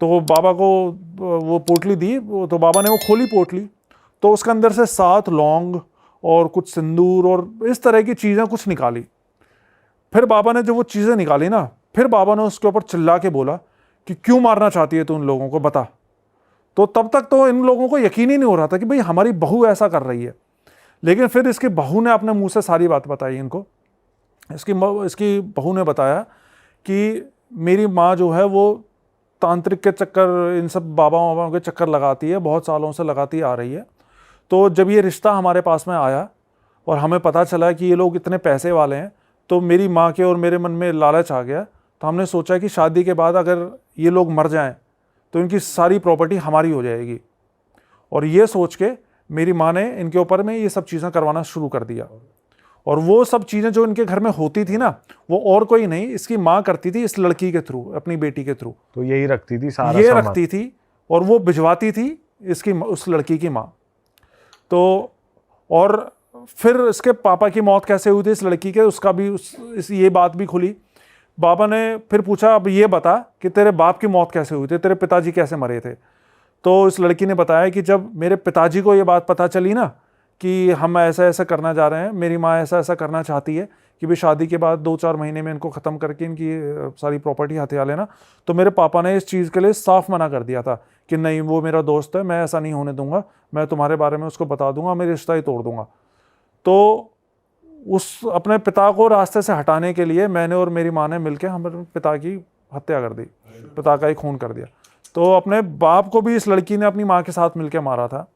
तो बाबा को वो पोटली दी, तो बाबा ने वो खोली पोटली, तो उसके अंदर से 7 लौंग और कुछ सिंदूर और इस तरह की चीज़ें कुछ निकाली। फिर बाबा ने जब वो चीज़ें निकाली ना, फिर बाबा ने उसके ऊपर चिल्ला के बोला कि क्यों मारना चाहती है तू उन लोगों को, बता। तो तब तक तो इन लोगों को यकीन ही नहीं हो रहा था कि भाई हमारी बहू ऐसा कर रही है। लेकिन फिर इसकी बहू ने अपने मुंह से सारी बात बताई इनको। इसकी बहू ने बताया कि मेरी माँ जो है वो तांत्रिक के चक्कर, इन सब बाबा बाबाओं के चक्कर लगाती है, बहुत सालों से लगाती आ रही है। तो जब ये रिश्ता हमारे पास में आया और हमें पता चला कि ये लोग इतने पैसे वाले हैं, तो मेरी माँ के और मेरे मन में लालच आ गया। तो हमने सोचा कि शादी के बाद अगर ये लोग मर जाएं तो इनकी सारी प्रॉपर्टी हमारी हो जाएगी। और ये सोच के मेरी माँ ने इनके ऊपर में ये सब चीज़ें करवाना शुरू कर दिया। और वो सब चीज़ें जो इनके घर में होती थी ना, वो और कोई नहीं, इसकी माँ करती थी इस लड़की के थ्रू, अपनी बेटी के थ्रू। तो यही रखती थी सारा ये सामान? रखती थी और वो भिजवाती थी इसकी, उस लड़की की माँ। तो और फिर इसके पापा की मौत कैसे हुई थी इस लड़की के, उसका भी ये बात भी खुली। बाबा ने फिर पूछा अब ये बता कि तेरे बाप की मौत कैसे हुई थी, तेरे पिताजी कैसे मरे थे। तो इस लड़की ने बताया कि जब मेरे पिताजी को ये बात पता चली ना कि हम ऐसा ऐसा करना जा रहे हैं, मेरी माँ ऐसा ऐसा करना चाहती है कि भाई शादी के बाद 2-4 महीने में इनको ख़त्म करके इनकी सारी प्रॉपर्टी हथिया लेना, तो मेरे पापा ने इस चीज़ के लिए साफ मना कर दिया था कि नहीं वो मेरा दोस्त है, मैं ऐसा नहीं होने दूंगा, मैं तुम्हारे बारे में उसको बता दूंगा, मैं रिश्ता ही तोड़ दूंगा। तो उस अपने पिता को रास्ते से हटाने के लिए मैंने और मेरी माँ ने मिलकर हमारे पिता की हत्या कर दी, पिता का ही खून कर दिया। तो अपने बाप को भी इस लड़की ने अपनी माँ के साथ मिलकर मारा था।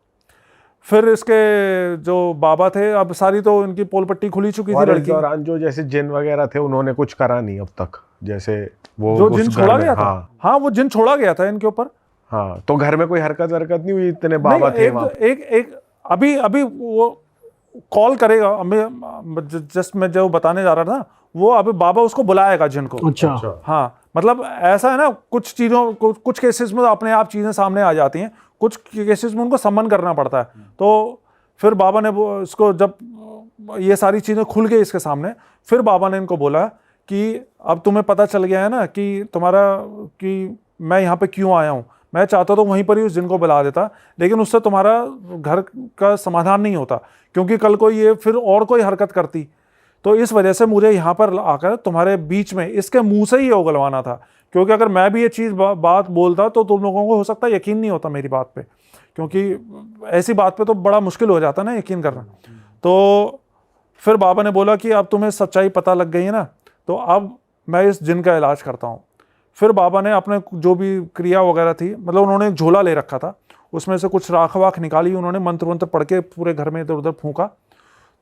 फिर इसके जो बाबा थे, अब सारी तो इनकी पोल पट्टी खुली चुकी थी। लड़की दौरान जो जैसे जिन वगैरह थे उन्होंने कुछ करा नहीं अब तक, जैसे वो जो जिन छोड़ा गया था। हाँ, हाँ वो जिन छोड़ा गया था इनके ऊपर। हाँ, तो घर में कोई हरकत नहीं हुई, इतने बाबा थे वहाँ? एक अभी वो कॉल करेगा हमें, जस्ट मैं जो बताने जा रहा था, वो अभी बाबा उसको बुलाएगा जिन को। अच्छा। हाँ मतलब ऐसा है ना, कुछ चीज़ों कुछ केसेस में तो अपने आप चीज़ें सामने आ जाती हैं, कुछ केसेस में उनको सम्मन करना पड़ता है। तो फिर बाबा ने इसको, जब ये सारी चीज़ें खुल गई इसके सामने, फिर बाबा ने इनको बोला कि अब तुम्हें पता चल गया है ना कि कि मैं यहाँ पे क्यों आया हूँ। मैं चाहता तो वहीं पर ही उस जिन को बुला देता, लेकिन उससे तुम्हारा घर का समाधान नहीं होता, क्योंकि कल को ये फिर और कोई हरकत करती। तो इस वजह से मुझे यहाँ पर आकर तुम्हारे बीच में इसके मुंह से ही ये उगलवाना था, क्योंकि अगर मैं भी ये चीज़ बात बोलता तो तुम लोगों को हो सकता है यकीन नहीं होता मेरी बात पे, क्योंकि ऐसी बात पे तो बड़ा मुश्किल हो जाता ना यकीन करना। तो फिर बाबा ने बोला कि अब तुम्हें सच्चाई पता लग गई है ना, तो अब मैं इस जिन का इलाज करता हूँ। फिर बाबा ने अपने जो भी क्रिया वगैरह थी, मतलब उन्होंने एक झोला ले रखा था, उसमें से कुछ राख वाख निकाली, उन्होंने मंत्र वंत्र पढ़ के पूरे घर में इधर उधर फूंका।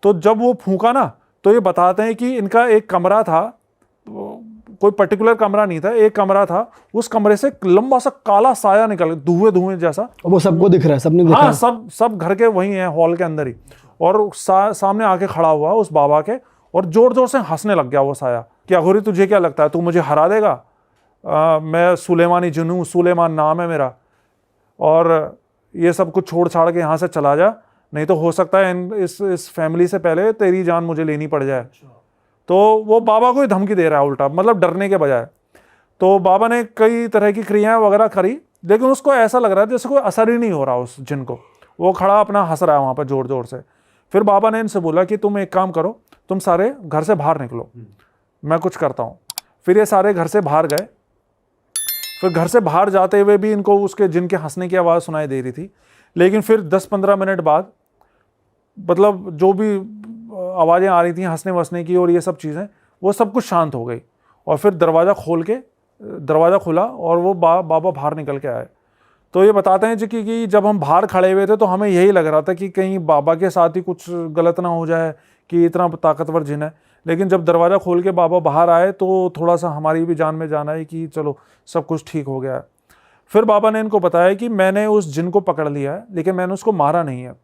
तो जब वो फूंका ना, तो ये बताते हैं कि इनका एक कमरा था, कोई पर्टिकुलर कमरा नहीं था, एक कमरा था, उस कमरे से लंबा सा काला साया निकल, धुएं जैसा। वो सबको दिख रहा है, सबने देखा हाँ, है। सब घर के वही हैं, हॉल के अंदर ही। और सामने आके खड़ा हुआ उस बाबा के, और जोर जोर से हंसने लग गया वो साया कि अघोरी तुझे क्या लगता है, तू मुझे हरा देगा? मैं सुलेमानी जिन हूँ, सुलेमान नाम है मेरा, और ये सब कुछ छोड़ छाड़ के यहाँ से चला जा, नहीं तो हो सकता है इस फैमिली से पहले तेरी जान मुझे लेनी पड़ जाए। तो वो बाबा को ही धमकी दे रहा है उल्टा, मतलब डरने के बजाय। तो बाबा ने कई तरह की क्रियाएं वगैरह करी, लेकिन उसको ऐसा लग रहा है जैसे कोई असर ही नहीं हो रहा उस जिन को। वो खड़ा अपना हंस रहा है वहाँ पर जोर जोर से। फिर बाबा ने इनसे बोला कि तुम एक काम करो, तुम सारे घर से बाहर निकलो, मैं कुछ करता हूँ। फिर ये सारे घर से बाहर गए। फिर घर से बाहर जाते हुए भी इनको उसके जिन के हंसने की आवाज़ सुनाई दे रही थी, लेकिन फिर 10-15 मिनट बाद, मतलब जो भी आवाज़ें आ रही थी हंसने वसने की और ये सब चीज़ें, वो सब कुछ शांत हो गई। और फिर दरवाज़ा खुला और वो बाबा बाहर निकल के आए। तो ये बताते हैं जी कि जब हम बाहर खड़े हुए थे तो हमें यही लग रहा था कि कहीं बाबा के साथ ही कुछ गलत ना हो जाए कि इतना ताकतवर जिन है। लेकिन जब दरवाज़ा खोल के बाबा बाहर आए तो थोड़ा सा हमारी भी जान में जान आई कि चलो सब कुछ ठीक हो गया है। फिर बाबा ने इनको बताया कि मैंने उस जिन को पकड़ लिया है, लेकिन मैंने उसको मारा नहीं है,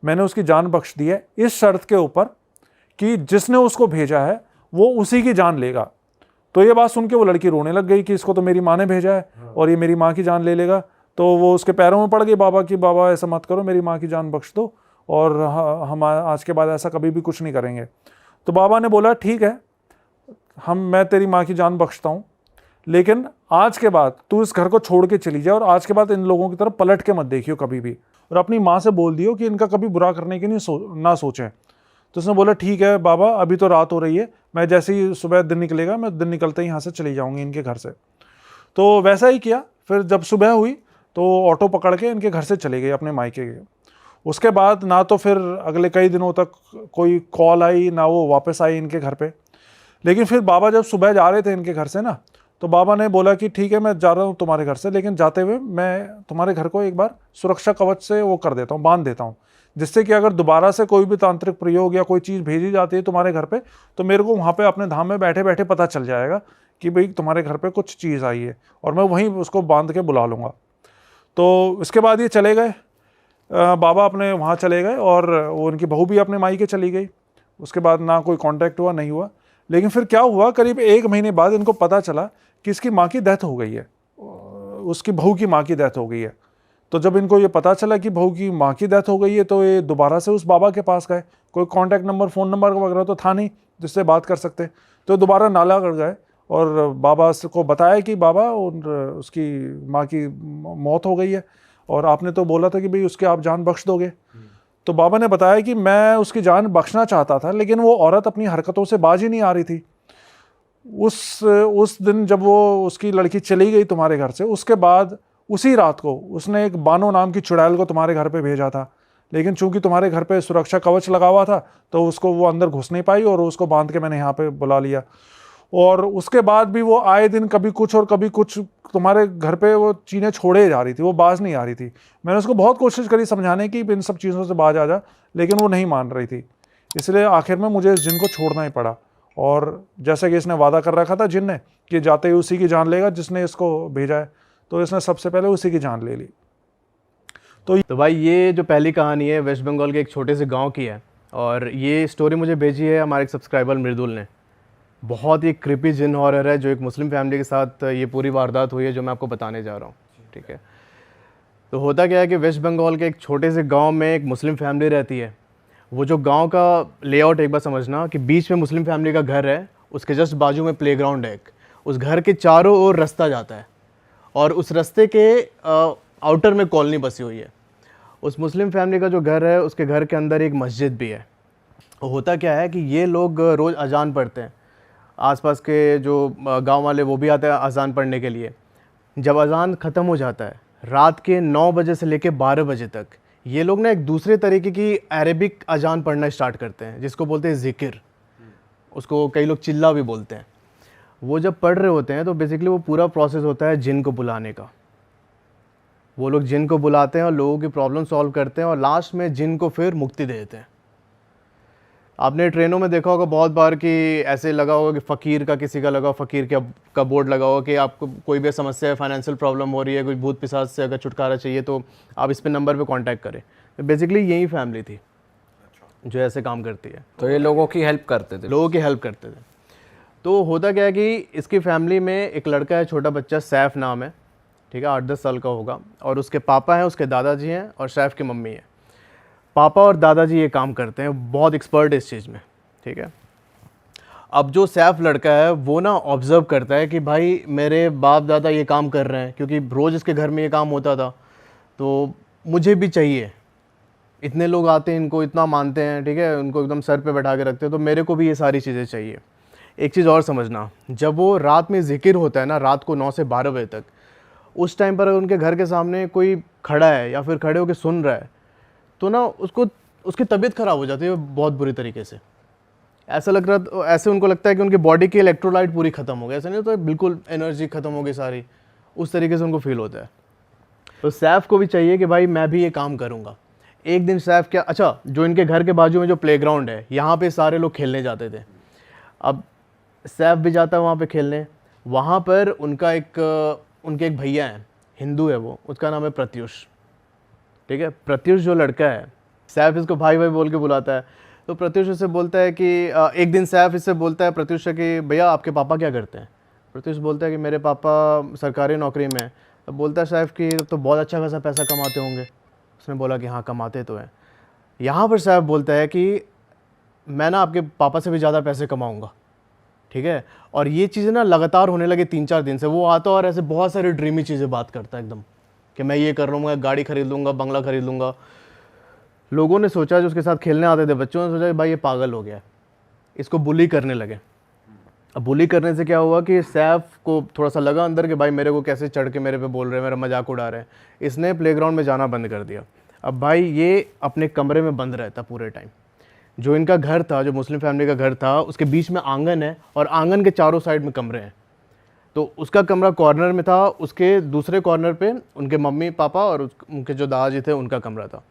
मैंने उसकी जान बख्श दी है इस शर्त के ऊपर कि जिसने उसको भेजा है वो उसी की जान लेगा। तो ये बात सुन के वो लड़की रोने लग गई कि इसको तो मेरी माँ ने भेजा है और ये मेरी माँ की जान ले लेगा। तो वो उसके पैरों में पड़ गई बाबा की, बाबा ऐसा मत करो, मेरी माँ की जान बख्श दो और हम आज के बाद ऐसा कभी भी कुछ नहीं करेंगे। तो बाबा ने बोला ठीक है, मैं तेरी माँ की जान बख्शता हूँ, लेकिन आज के बाद तू इस घर को छोड़ के चली जाए और आज के बाद इन लोगों की तरफ पलट के मत देखियो कभी भी, और अपनी माँ से बोल दियो कि इनका कभी बुरा करने की ना सोचें। तो उसने बोला ठीक है बाबा, अभी तो रात हो रही है, मैं जैसे ही सुबह दिन निकलेगा मैं दिन निकलते ही यहाँ से चली जाऊँगी इनके घर से। तो वैसा ही किया। फिर जब सुबह हुई तो ऑटो पकड़ के इनके घर से चले गए अपने मायके के। उसके बाद ना तो फिर अगले कई दिनों तक कोई कॉल आई, ना वो वापस आई इनके घर पे। लेकिन फिर बाबा जब सुबह जा रहे थे इनके घर से ना, तो बाबा ने बोला कि ठीक है मैं जा रहा हूँ तुम्हारे घर से, लेकिन जाते हुए मैं तुम्हारे घर को एक बार सुरक्षा कवच से वो कर देता हूँ, बांध देता हूँ, जिससे कि अगर दोबारा से कोई भी तांत्रिक प्रयोग या कोई चीज़ भेजी जाती है तुम्हारे घर पे, तो मेरे को वहाँ पे अपने धाम में बैठे बैठे पता चल जाएगा कि भाई तुम्हारे घर पे कुछ चीज़ आई है, और मैं वहीं उसको बांध के बुला लूँगा। तो इसके बाद ये चले गए, बाबा अपने वहाँ चले गए, और वो उनकी बहू भी अपने मायके चली गई। उसके बाद ना कोई कांटेक्ट हुआ, नहीं हुआ। लेकिन फिर क्या हुआ, करीब 1 महीने बाद इनको पता चला कि इसकी माँ की डेथ हो गई है, उसकी बहू की माँ की डेथ हो गई है। तो जब इनको ये पता चला कि बहू की माँ की डेथ हो गई है, तो ये दोबारा से उस बाबा के पास गए। कोई कांटेक्ट नंबर, फ़ोन नंबर वगैरह तो था नहीं जिससे बात कर सकते। तो दोबारा नाला कर गए और बाबा को बताया कि बाबा उसकी माँ की मौत हो गई है, और आपने तो बोला था कि भाई उसके आप जान बख्श दोगे। तो बाबा ने बताया कि मैं उसकी जान बख्शना चाहता था, लेकिन वो औरत अपनी हरकतों से बाज ही नहीं आ रही थी। उस दिन जब वो उसकी लड़की चली गई तुम्हारे घर से, उसके बाद उसी रात को उसने एक बानो नाम की चुड़ैल को तुम्हारे घर पे भेजा था, लेकिन चूंकि तुम्हारे घर पे सुरक्षा कवच लगा हुआ था तो उसको वो अंदर घुस नहीं पाई, और उसको बांध के मैंने यहाँ पे बुला लिया। और उसके बाद भी वो आए दिन कभी कुछ और कभी कुछ तुम्हारे घर पे वो चीज़ें छोड़े जा रही थी, वो बाज नहीं आ रही थी। मैंने उसको बहुत कोशिश करी समझाने की इन सब चीज़ों से बाज आ जा, लेकिन वो नहीं मान रही थी। इसलिए आखिर में मुझे इस जिन को छोड़ना ही पड़ा, और जैसे कि इसने वादा कर रखा था जिन ने कि जाते ही उसी की जान लेगा जिसने इसको भेजा है, तो इसने सबसे पहले उसी की जान ले ली। तो भाई ये जो पहली कहानी है वेस्ट बंगाल के एक छोटे से गांव की है, और ये स्टोरी मुझे भेजी है हमारे एक सब्सक्राइबर मृदुल ने। बहुत ही क्रिपी जिन हॉरर है, जो एक मुस्लिम फैमिली के साथ ये पूरी वारदात हुई है जो मैं आपको बताने जा रहा हूँ। ठीक है, तो होता क्या है कि वेस्ट बंगाल के एक छोटे से गांव में एक मुस्लिम फैमिली रहती है। वो जो गांव का लेआउट एक बार समझना कि बीच में मुस्लिम फैमिली का घर है, उसके जस्ट बाजू में प्लेग्राउंड है। उस घर के चारों ओर रास्ता जाता है, और उस रास्ते के आउटर में कॉलोनी बसी हुई है। उस मुस्लिम फैमिली का जो घर है, उसके घर के अंदर एक मस्जिद भी है। होता क्या है कि ये लोग रोज़ अजान पढ़ते हैं। आसपास के जो गांव वाले वो भी आते हैं अजान पढ़ने के लिए। जब अजान ख़त्म हो जाता है, रात के 9 बजे से लेकर 12 बजे तक ये लोग ना एक दूसरे तरीके की अरेबिक अजान पढ़ना स्टार्ट करते हैं, जिसको बोलते हैं ज़िक्र। उसको कई लोग चिल्ला भी बोलते हैं। वो जब पढ़ रहे होते हैं तो बेसिकली वो पूरा प्रोसेस होता है जिन को बुलाने का। वो लोग जिन को बुलाते हैं और लोगों की प्रॉब्लम सॉल्व करते हैं, और लास्ट में जिन को फिर मुक्ति दे देते हैं। आपने ट्रेनों में देखा होगा बहुत बार कि ऐसे लगा होगा कि फ़कीर का किसी का लगा, फ़कीर का बोर्ड लगा होगा कि आपको कोई भी समस्या है, फाइनेंशियल प्रॉब्लम हो रही है, कोई भूत पिशाच से अगर छुटकारा चाहिए तो आप इस पे नंबर पे कांटेक्ट करें। तो बेसिकली यही फैमिली थी जो ऐसे काम करती है। तो ये लोगों की हेल्प करते थे? लोगों की हेल्प करते थे। तो होता क्या है कि इसकी फैमिली में एक लड़का है, छोटा बच्चा, सैफ नाम है। ठीक है, 8-10 साल का होगा, और उसके पापा हैं, उसके दादाजी हैं, और सैफ की मम्मी है। पापा और दादाजी ये काम करते हैं, बहुत एक्सपर्ट है इस चीज़ में। ठीक है, अब जो सैफ लड़का है वो ना ऑब्ज़र्व करता है कि भाई मेरे बाप दादा ये काम कर रहे हैं, क्योंकि रोज़ इसके घर में ये काम होता था, तो मुझे भी चाहिए। इतने लोग आते हैं, इनको इतना मानते हैं, ठीक है, उनको एकदम सर पे बैठा के रखते हैं, तो मेरे को भी ये सारी चीज़ें चाहिए। एक चीज़ और समझना, जब वो रात में ज़िक्र होता है ना, रात को 9 से 12 बजे तक, उस टाइम पर अगर उनके घर के सामने कोई खड़ा है या फिर खड़े होकर सुन रहा है, तो ना उसकी तबीयत ख़राब हो जाती है बहुत बुरी तरीके से। ऐसे उनको लगता है कि उनकी बॉडी की इलेक्ट्रोलाइट पूरी ख़त्म हो गई। ऐसा नहीं तो बिल्कुल एनर्जी ख़त्म हो गई सारी, उस तरीके से उनको फील होता है। तो सैफ को भी चाहिए कि भाई मैं भी ये काम करूँगा। एक दिन सैफ क्या, अच्छा, जो इनके घर के बाजू में जो प्लेग्राउंड है, यहाँ पे सारे लोग खेलने जाते थे। अब सैफ भी जाता है वहाँ पे खेलने। वहाँ पर उनके एक भैया हैं, हिंदू है वो, उसका नाम है प्रत्युष। ठीक है, प्रत्युष जो लड़का है, सैफ इसको भाई भाई बोल के बुलाता है। तो प्रत्युष इससे बोलता है कि एक दिन सैफ इससे बोलता है प्रत्युष से कि भैया आपके पापा क्या करते हैं। प्रत्युष बोलता है कि मेरे पापा सरकारी नौकरी में हैं। अब बोलता है सैफ कि तो बहुत अच्छा खासा पैसा कमाते होंगे। उसने बोला कि हाँ कमाते तो हैं। यहाँ पर सैफ बोलता है कि मैं ना आपके पापा से भी ज़्यादा पैसे कमाऊँगा, ठीक है। और ये चीज़ें ना लगातार होने लगे 3-4 दिन से। वो आता और ऐसे बहुत सारी ड्रीमी चीज़ें बात करता है एकदम, कि मैं ये कर लूँगा, गाड़ी खरीद लूँगा, बंगला खरीद लूँगा। लोगों ने सोचा, जो उसके साथ खेलने आते थे बच्चों ने सोचा कि भाई ये पागल हो गया है, इसको बुली करने लगे। अब बुली करने से क्या हुआ कि सैफ को थोड़ा सा लगा अंदर कि भाई मेरे को कैसे चढ़ के मेरे पे बोल रहे हैं, मेरा मजाक उड़ा रहे हैं। इसने प्लेग्राउंड में जाना बंद कर दिया। अब भाई ये अपने कमरे में बंद रहता पूरे टाइम। जो इनका घर था, जो मुस्लिम फैमिली का घर था, उसके बीच में आंगन है और आंगन के चारों साइड में कमरे हैं। तो उसका कमरा कॉर्नर में था, उसके दूसरे कॉर्नर पे उनके मम्मी पापा और उनके जो दादाजी थे उनका कमरा था।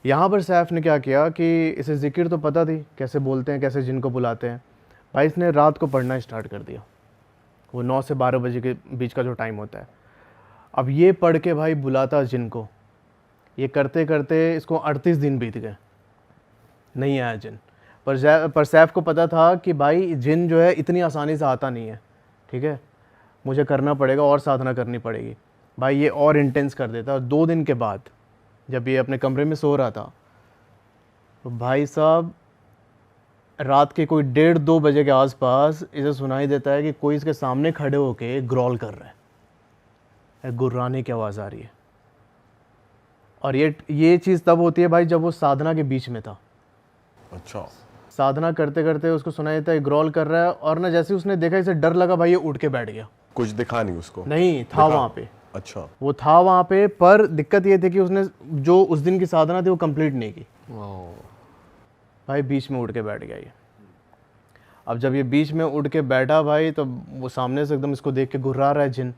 यहाँ पर सैफ ने क्या किया कि इसे ज़िक्र तो पता थी कैसे बोलते हैं, कैसे जिन को बुलाते हैं। भाई इसने रात को पढ़ना स्टार्ट कर दिया। वो 9 से 12 बजे के बीच का जो टाइम होता है। अब ये पढ़ के भाई बुलाता जिन को। ये करते करते इसको 38 दिन बीत गए, नहीं आया जिन। पर सैफ को पता था कि भाई जिन जो है इतनी आसानी से आता नहीं है, ठीक है, मुझे करना पड़ेगा और साधना करनी पड़ेगी। भाई ये और इंटेंस कर देता। और 2 दिन के बाद जब ये अपने कमरे में सो रहा था, तो भाई साहब रात के कोई 1:30-2 बजे के आसपास इसे सुनाई देता है कि कोई इसके सामने खड़े होके ग्रॉल कर रहा है, गुर्राने की आवाज़ आ रही है। और ये चीज़ तब होती है भाई जब वो साधना के बीच में था। अच्छा। साधना करते करते उसको सुनाई देता है ग्रॉल कर रहा है। और ना जैसे उसने देखा इसे डर लगा, भाई ये उठ के बैठ गया। कुछ दिखा नहीं उसको? नहीं था वहाँ पे। अच्छा। वो था वहाँ पे, पर दिक्कत ये थी कि उसने जो उस दिन की साधना थी वो कंप्लीट नहीं की। भाई बीच में उठ के बैठ गया ये। अब जब ये बीच में उठ के बैठा भाई, तो वो सामने से एकदम इसको देख के घुर्रा रहा है जिन।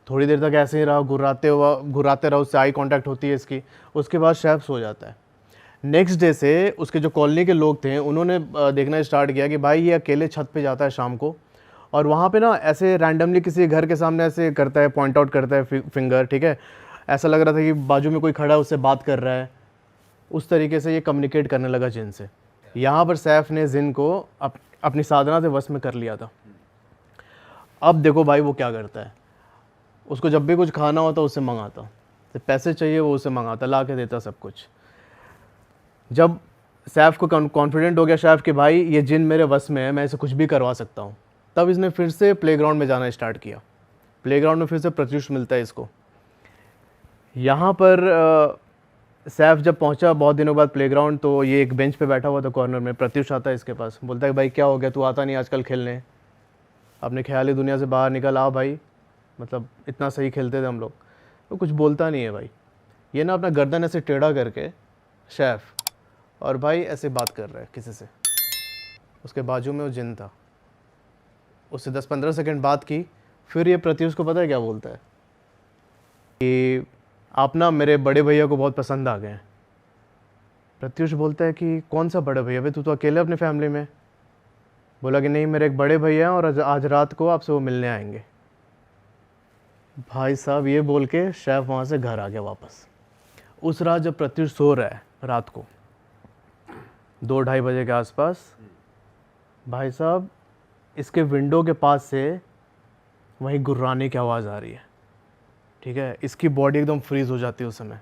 थोड़ी देर तक ऐसे ही रहा, घुराते रहा, उससे आई कांटेक्ट होती है इसकी। उसके बाद सैफ सो जाता है। नेक्स्ट डे से उसके जो कॉलोनी के लोग थे उन्होंने देखना स्टार्ट किया कि भाई ये अकेले छत पे जाता है शाम को, और वहाँ पे ना ऐसे रैंडमली किसी घर के सामने ऐसे करता है, पॉइंट आउट करता है फिंगर, ठीक है। ऐसा लग रहा था कि बाजू में कोई खड़ा है उससे बात कर रहा है। उस तरीके से ये कम्युनिकेट करने लगा जिन से। यहाँ पर सैफ ने जिन को अपनी साधना से वश में कर लिया था। अब देखो भाई वो क्या करता है। उसको जब भी कुछ खाना होता उससे मंगाता, तो पैसे चाहिए वो उससे मंगाता, ला के देता सब कुछ। जब सैफ को कॉन्फिडेंट हो गया सैफ कि भाई ये जिन मेरे वश में है, मैं इसे कुछ भी करवा सकता हूँ, तब इसने फिर से प्लेग्राउंड में जाना स्टार्ट किया। प्लेग्राउंड में फिर से प्रत्युष मिलता है इसको। यहाँ पर सैफ जब पहुँचा बहुत दिनों बाद प्लेग्राउंड, तो ये एक बेंच पे बैठा हुआ था कॉर्नर में। प्रत्युष आता है इसके पास, बोलता है भाई क्या हो गया, तू आता नहीं आजकल खेलने, अपने ख्याली दुनिया से बाहर निकल आ भाई, मतलब इतना सही खेलते थे हम लोग। तो कुछ बोलता नहीं है भाई। ये ना अपना गर्दन ऐसे टेढ़ा करके सैफ, और भाई ऐसे बात कर रहा है किसी से। उसके बाजू में वो जिन था। उससे 10-15 सेकंड बात की। फिर ये प्रत्युष को पता है क्या बोलता है कि आप ना मेरे बड़े भैया को बहुत पसंद आ गए हैं। प्रत्युष बोलता है कि कौन सा बड़े भैया, भाई तू तो अकेले अपनी फैमिली में। बोला कि नहीं, मेरे एक बड़े भैया हैं और आज रात को आपसे वो मिलने आएंगे। भाई साहब ये बोल के सैफ वहाँ से घर आ गया वापस। उस रात जब प्रत्युष सो रहा है रात को 2-2:30 बजे के आसपास, भाई साहब इसके विंडो के पास से वहीं गुर्राने की आवाज़ आ रही है, ठीक है। इसकी बॉडी एकदम फ्रीज हो जाती है उस समय।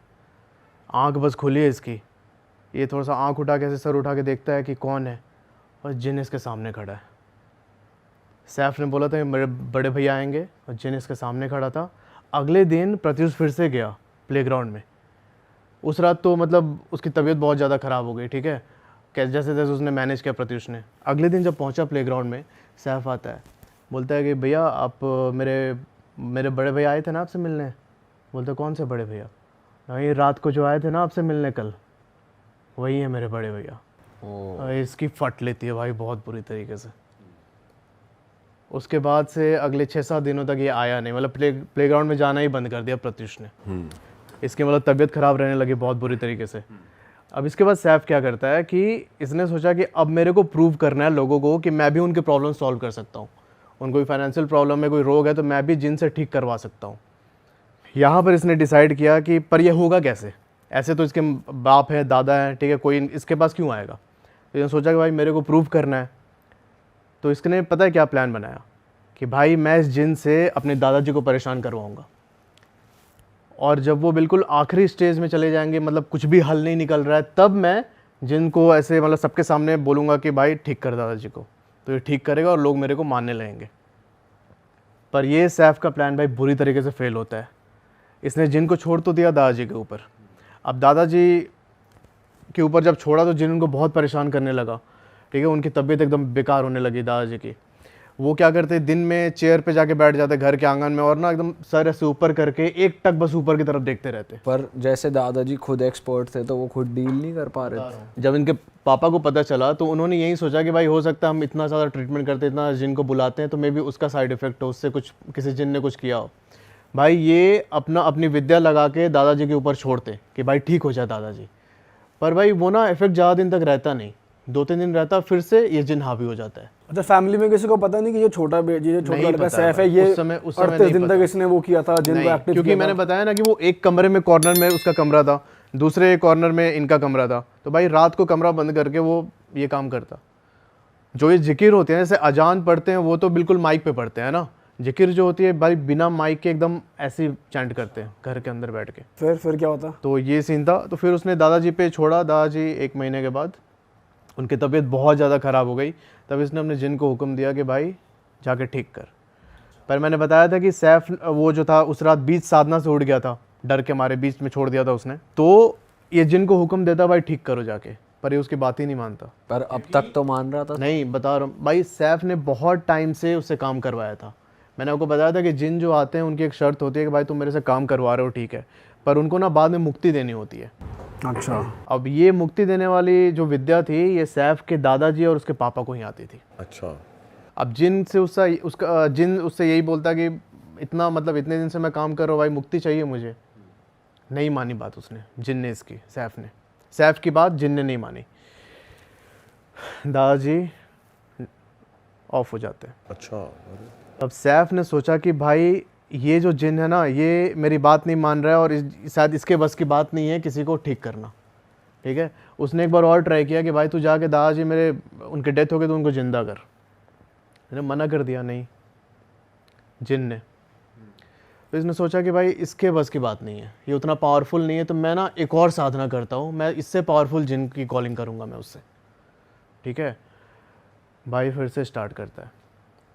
आंख बस खुली है इसकी। ये थोड़ा सा आंख उठा के ऐसे सर उठा के देखता है कि कौन है, और जिन इसके सामने खड़ा है। सैफ ने बोला था कि मेरे बड़े भैया आएंगे, और जिन इसके सामने खड़ा था। अगले दिन प्रत्युष फिर से गया प्लेग्राउंड में। उस रात तो मतलब उसकी तबीयत बहुत ज़्यादा ख़राब हो गई, ठीक है। जैसे जैसे उसने मैनेज किया प्रत्युष ने। अगले दिन जब पहुंचा प्लेग्राउंड में, सैफ आता है, बोलता है कि भैया आप मेरे बड़े भैया आए थे ना आपसे मिलने। बोलते कौन से बड़े भैया? नहीं, रात को जो आए थे ना आपसे मिलने कल, वही है मेरे बड़े भैया। इसकी फट लेती है भाई बहुत बुरी तरीके से। उसके बाद से अगले 6-7 दिनों तक ये आया नहीं, मतलब प्लेग्राउंड में जाना ही बंद कर दिया प्रत्युष ने। इसकी मतलब तबीयत ख़राब रहने लगी बहुत बुरी तरीके से। अब इसके बाद सैफ क्या करता है कि इसने सोचा कि अब मेरे को प्रूव करना है लोगों को कि मैं भी उनके प्रॉब्लम सॉल्व कर सकता हूँ। उनको कोई फाइनेंशियल प्रॉब्लम है, कोई रोग है, तो मैं भी जिन से ठीक करवा सकता हूँ। यहाँ पर इसने डिसाइड किया कि पर यह होगा कैसे। ऐसे तो इसके बाप है, दादा है, ठीक है, कोई इसके पास क्यों आएगा। तो इसने सोचा कि भाई मेरे को प्रूव करना है। तो इसने पता है क्या प्लान बनाया कि भाई मैं इस जिन से अपने दादाजी को परेशान करवाऊँगा। और जब वो बिल्कुल आखिरी स्टेज में चले जाएंगे, मतलब कुछ भी हल नहीं निकल रहा है, तब मैं जिनको ऐसे मतलब सबके सामने बोलूँगा कि भाई ठीक कर दादाजी को, तो ये ठीक करेगा और लोग मेरे को मानने लगेंगे। पर ये सैफ का प्लान भाई बुरी तरीके से फेल होता है। इसने जिन को छोड़ तो दिया दादाजी के ऊपर। अब दादाजी के ऊपर जब छोड़ा तो जिन उनको बहुत परेशान करने लगा, ठीक है। उनकी तबीयत एकदम बेकार होने लगी दादाजी की। वो क्या करते, दिन में चेयर पे जाके बैठ जाते घर के आंगन में और ना एकदम सर ऐसे ऊपर करके एक टक बस ऊपर की तरफ देखते रहते। पर जैसे दादाजी खुद एक्सपर्ट थे तो वो खुद डील नहीं कर पा रहे थे। जब इनके पापा को पता चला तो उन्होंने यही सोचा कि भाई हो सकता है हम इतना ज़्यादा ट्रीटमेंट करते, इतना जिन को बुलाते हैं तो मे बी उसका साइड इफेक्ट हो, उससे कुछ किसी जिन ने कुछ किया हो। भाई ये अपनी विद्या लगा के दादाजी के ऊपर छोड़ते कि भाई ठीक हो जाए दादाजी। पर भाई वो ना इफेक्ट ज़्यादा दिन तक रहता नहीं, 2-3 दिन रहता, फिर से ये जिन हावी हो जाता है। अच्छा, फैमिली में किसी को पता नहीं कि ये छोटा लड़का सैफ है, ये उस समय 38 दिन तक इसने वो किया था, जिन को एक्टिव क्योंकि मैंने बताया ना कि वो एक कमरे में कॉर्नर में उसका कमरा था, दूसरे कॉर्नर में इनका कमरा था, तो भाई रात को कमरा बंद करके वो ये काम करता। जो ये जिकिर होते हैं जैसे अजान पढ़ते हैं वो तो बिल्कुल माइक पे पढ़ते हैं ना, जिकिर जो होती है भाई बिना माइक के एकदम ऐसे चैंट करते हैं घर के अंदर बैठ के। फिर क्या होता? तो ये सीन था। तो फिर उसने दादाजी पे छोड़ा। दादाजी 1 महीने के बाद उनकी तबीयत बहुत ज़्यादा ख़राब हो गई। तब इसने अपने जिन को हुक्म दिया कि भाई जाके ठीक कर। पर मैंने बताया था कि सैफ वो जो था उस रात बीच साधना से उड़ गया था, डर के मारे बीच में छोड़ दिया था उसने। तो ये जिन को हुक्म देता भाई ठीक करो जाके, पर ये उसकी बात ही नहीं मानता। पर अब तक तो मान रहा था। नहीं, बता रहा हूँ भाई, सैफ ने बहुत टाइम से उससे काम करवाया था। मैंने आपको बताया था कि जिन जो आते हैं उनकी एक शर्त होती है कि भाई तुम मेरे से काम करवा रहे हो ठीक है, पर उनको ना बाद में मुक्ति देनी होती है। अच्छा। अब ये मुक्ति देने वाली जो विद्या थी ये सैफ के दादाजी और उसके पापा को ही आती थी। अच्छा। अब जिन से जिन उससे यही बोलता कि इतना मतलब इतने दिन से मैं काम कर रहा हूँ भाई, मुक्ति चाहिए मुझे। नहीं मानी बात उसने, जिन ने इसकी, सैफ की बात जिन ने नहीं मानी। दादाजी ऑफ हो जाते हैं। अच्छा। अब सैफ ने सोचा कि भाई ये जो जिन है ना ये मेरी बात नहीं मान रहा है और शायद इसके बस की बात नहीं है किसी को ठीक करना, ठीक है। उसने एक बार और ट्राई किया कि भाई तू जाके दादाजी मेरे उनके डेथ हो गई तो उनको जिंदा कर। मैंने मना कर दिया, नहीं, जिन ने। तो इसने सोचा कि भाई इसके बस की बात नहीं है, ये उतना पावरफुल नहीं है, तो मैं ना एक और साधना करता हूँ, मैं इससे पावरफुल जिन की कॉलिंग करूँगा मैं उससे, ठीक है। भाई फिर से स्टार्ट करता है।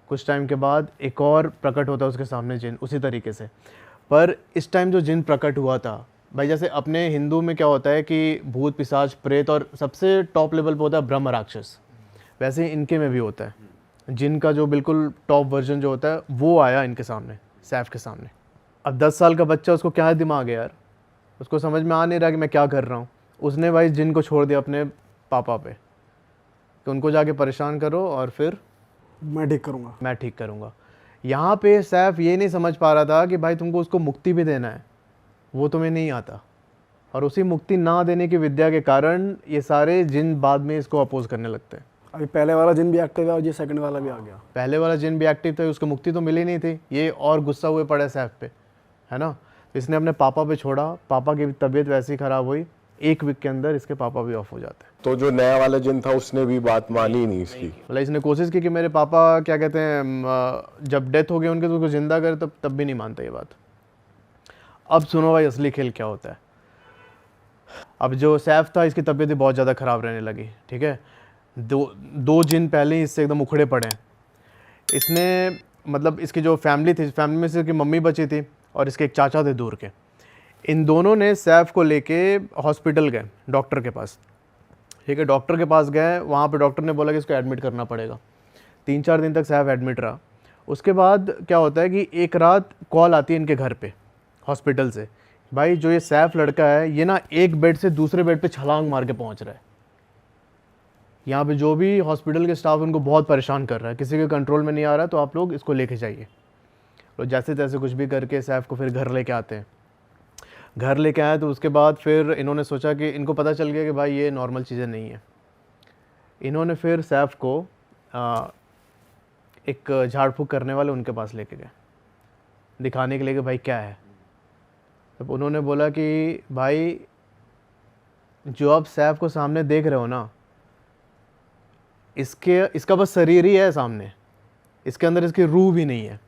कुछ टाइम के बाद एक और प्रकट होता है उसके सामने जिन, उसी तरीके से। पर इस टाइम जो जिन प्रकट हुआ था भाई, जैसे अपने हिंदू में क्या होता है कि भूत पिशाच प्रेत और सबसे टॉप लेवल पे होता है ब्रह्म राक्षस, वैसे ही इनके में भी होता है। जिन का जो बिल्कुल टॉप वर्जन जो होता है वो आया इनके सामने, सैफ के सामने। अब 10 साल का बच्चा, उसको क्या दिमाग है यार, उसको समझ में आ नहीं रहा कि मैं क्या कर रहा हूँ। उसने भाई जिन को छोड़ दिया अपने पापा पे कि उनको जाके परेशान करो और फिर मैं ठीक करूँगा। यहाँ पे सैफ ये नहीं समझ पा रहा था कि भाई तुमको उसको मुक्ति भी देना है, वो तुम्हें नहीं आता। और उसी मुक्ति ना देने की विद्या के कारण ये सारे जिन बाद में इसको अपोज करने लगते हैं। अभी पहले वाला जिन भी एक्टिव है और ये सेकंड वाला भी आ गया। पहले वाला जिन भी एक्टिव था, उसको मुक्ति तो मिली नहीं थी, ये और गुस्सा हुए पड़े सैफ पे, है ना। तो इसने अपने पापा पे छोड़ा, पापा की तबीयत वैसी ख़राब हुई, 1 वीक के अंदर इसके पापा भी ऑफ हो जाते हैं। तो जो नया वाला जिन था उसने भी बात मानी नहीं इसकी। मतलब इसने कोशिश की कि मेरे पापा क्या कहते हैं जब डेथ हो गई उनके तो उसको ज़िंदा करे, तब भी नहीं मानता ये बात। अब सुनो भाई असली खेल क्या होता है। अब जो सैफ था इसकी तबीयत भी बहुत ज़्यादा ख़राब रहने लगी, ठीक है। दो जिन पहले ही इससे एकदम उखड़े पड़े हैं। इसने मतलब इसकी जो फैमिली थी, फैमिली में से इसकी मम्मी बची थी और इसके एक चाचा थे दूर के। इन दोनों ने सैफ को लेके हॉस्पिटल गए, डॉक्टर के पास, ठीक है। डॉक्टर के पास गए, वहाँ पे डॉक्टर ने बोला कि इसको एडमिट करना पड़ेगा। 3-4 दिन तक सैफ एडमिट रहा। उसके बाद क्या होता है कि एक रात कॉल आती है इनके घर पे हॉस्पिटल से, भाई जो ये सैफ लड़का है ये ना एक बेड से दूसरे बेड पे छलांग मार के पहुँच रहा है। यहाँ पे जो भी हॉस्पिटल के स्टाफ उनको बहुत परेशान कर रहा है, किसी के कंट्रोल में नहीं आ रहा, तो आप लोग इसको लेके जाइए। तो जैसे तैसे कुछ भी करके सैफ को फिर घर लेके आते हैं। घर लेके आए तो उसके बाद फिर इन्होंने सोचा कि इनको पता चल गया कि भाई ये नॉर्मल चीज़ें नहीं है। इन्होंने फिर सैफ को एक झाड़ फूँक करने वाले उनके पास लेके गए, दिखाने के लिए कि भाई क्या है। तब उन्होंने बोला कि भाई जो आप सैफ को सामने देख रहे हो ना, इसका बस शरीर ही है सामने, इसके अंदर इसकी रूह भी नहीं है।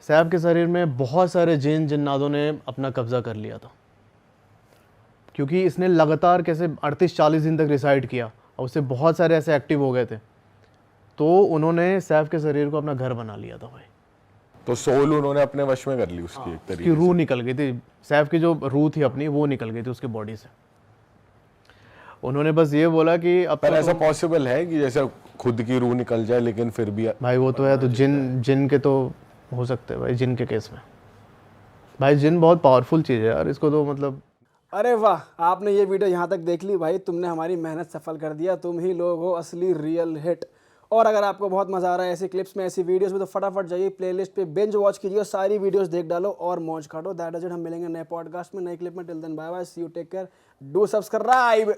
सैफ के शरीर में बहुत सारे जिन जिन्नातों ने अपना कब्जा कर लिया था, क्योंकि इसने लगातार कैसे 38-40 दिन तक रिसाइड किया और उससे बहुत सारे ऐसे एक्टिव हो गए थे, तो उन्होंने सैफ के शरीर को अपना घर बना लिया था भाई। तो सोल उन्होंने अपने वश में कर ली उसकी एक उसकी तरीके रूह निकल गई थी, सैफ की जो रूह थी अपनी वो निकल गई थी उसकी बॉडी से। उन्होंने बस ये बोला कि अब पर तो ऐसा पॉसिबल है कि जैसे खुद की रूह निकल जाए लेकिन फिर भी भाई वो तो है, तो जिन के तो हो सकते हैं भाई, जिन के केस में भाई जिन बहुत पावरफुल चीज़ है यार, इसको तो मतलब अरे वाह, आपने ये वीडियो यहाँ तक देख ली भाई, तुमने हमारी मेहनत सफल कर दिया, तुम ही लोग हो असली रियल हिट। और अगर आपको बहुत मजा आ रहा है ऐसी क्लिप्स में, ऐसी वीडियोस में, तो फटाफट जाइए प्लेलिस्ट पे बिंज वॉच कीजिए और सारी वीडियोस देख डालो और मौज काटो। That is it. हम मिलेंगे नए पॉडकास्ट में, नए क्लिप में। Till then bye bye, see you, take care, do subscribe.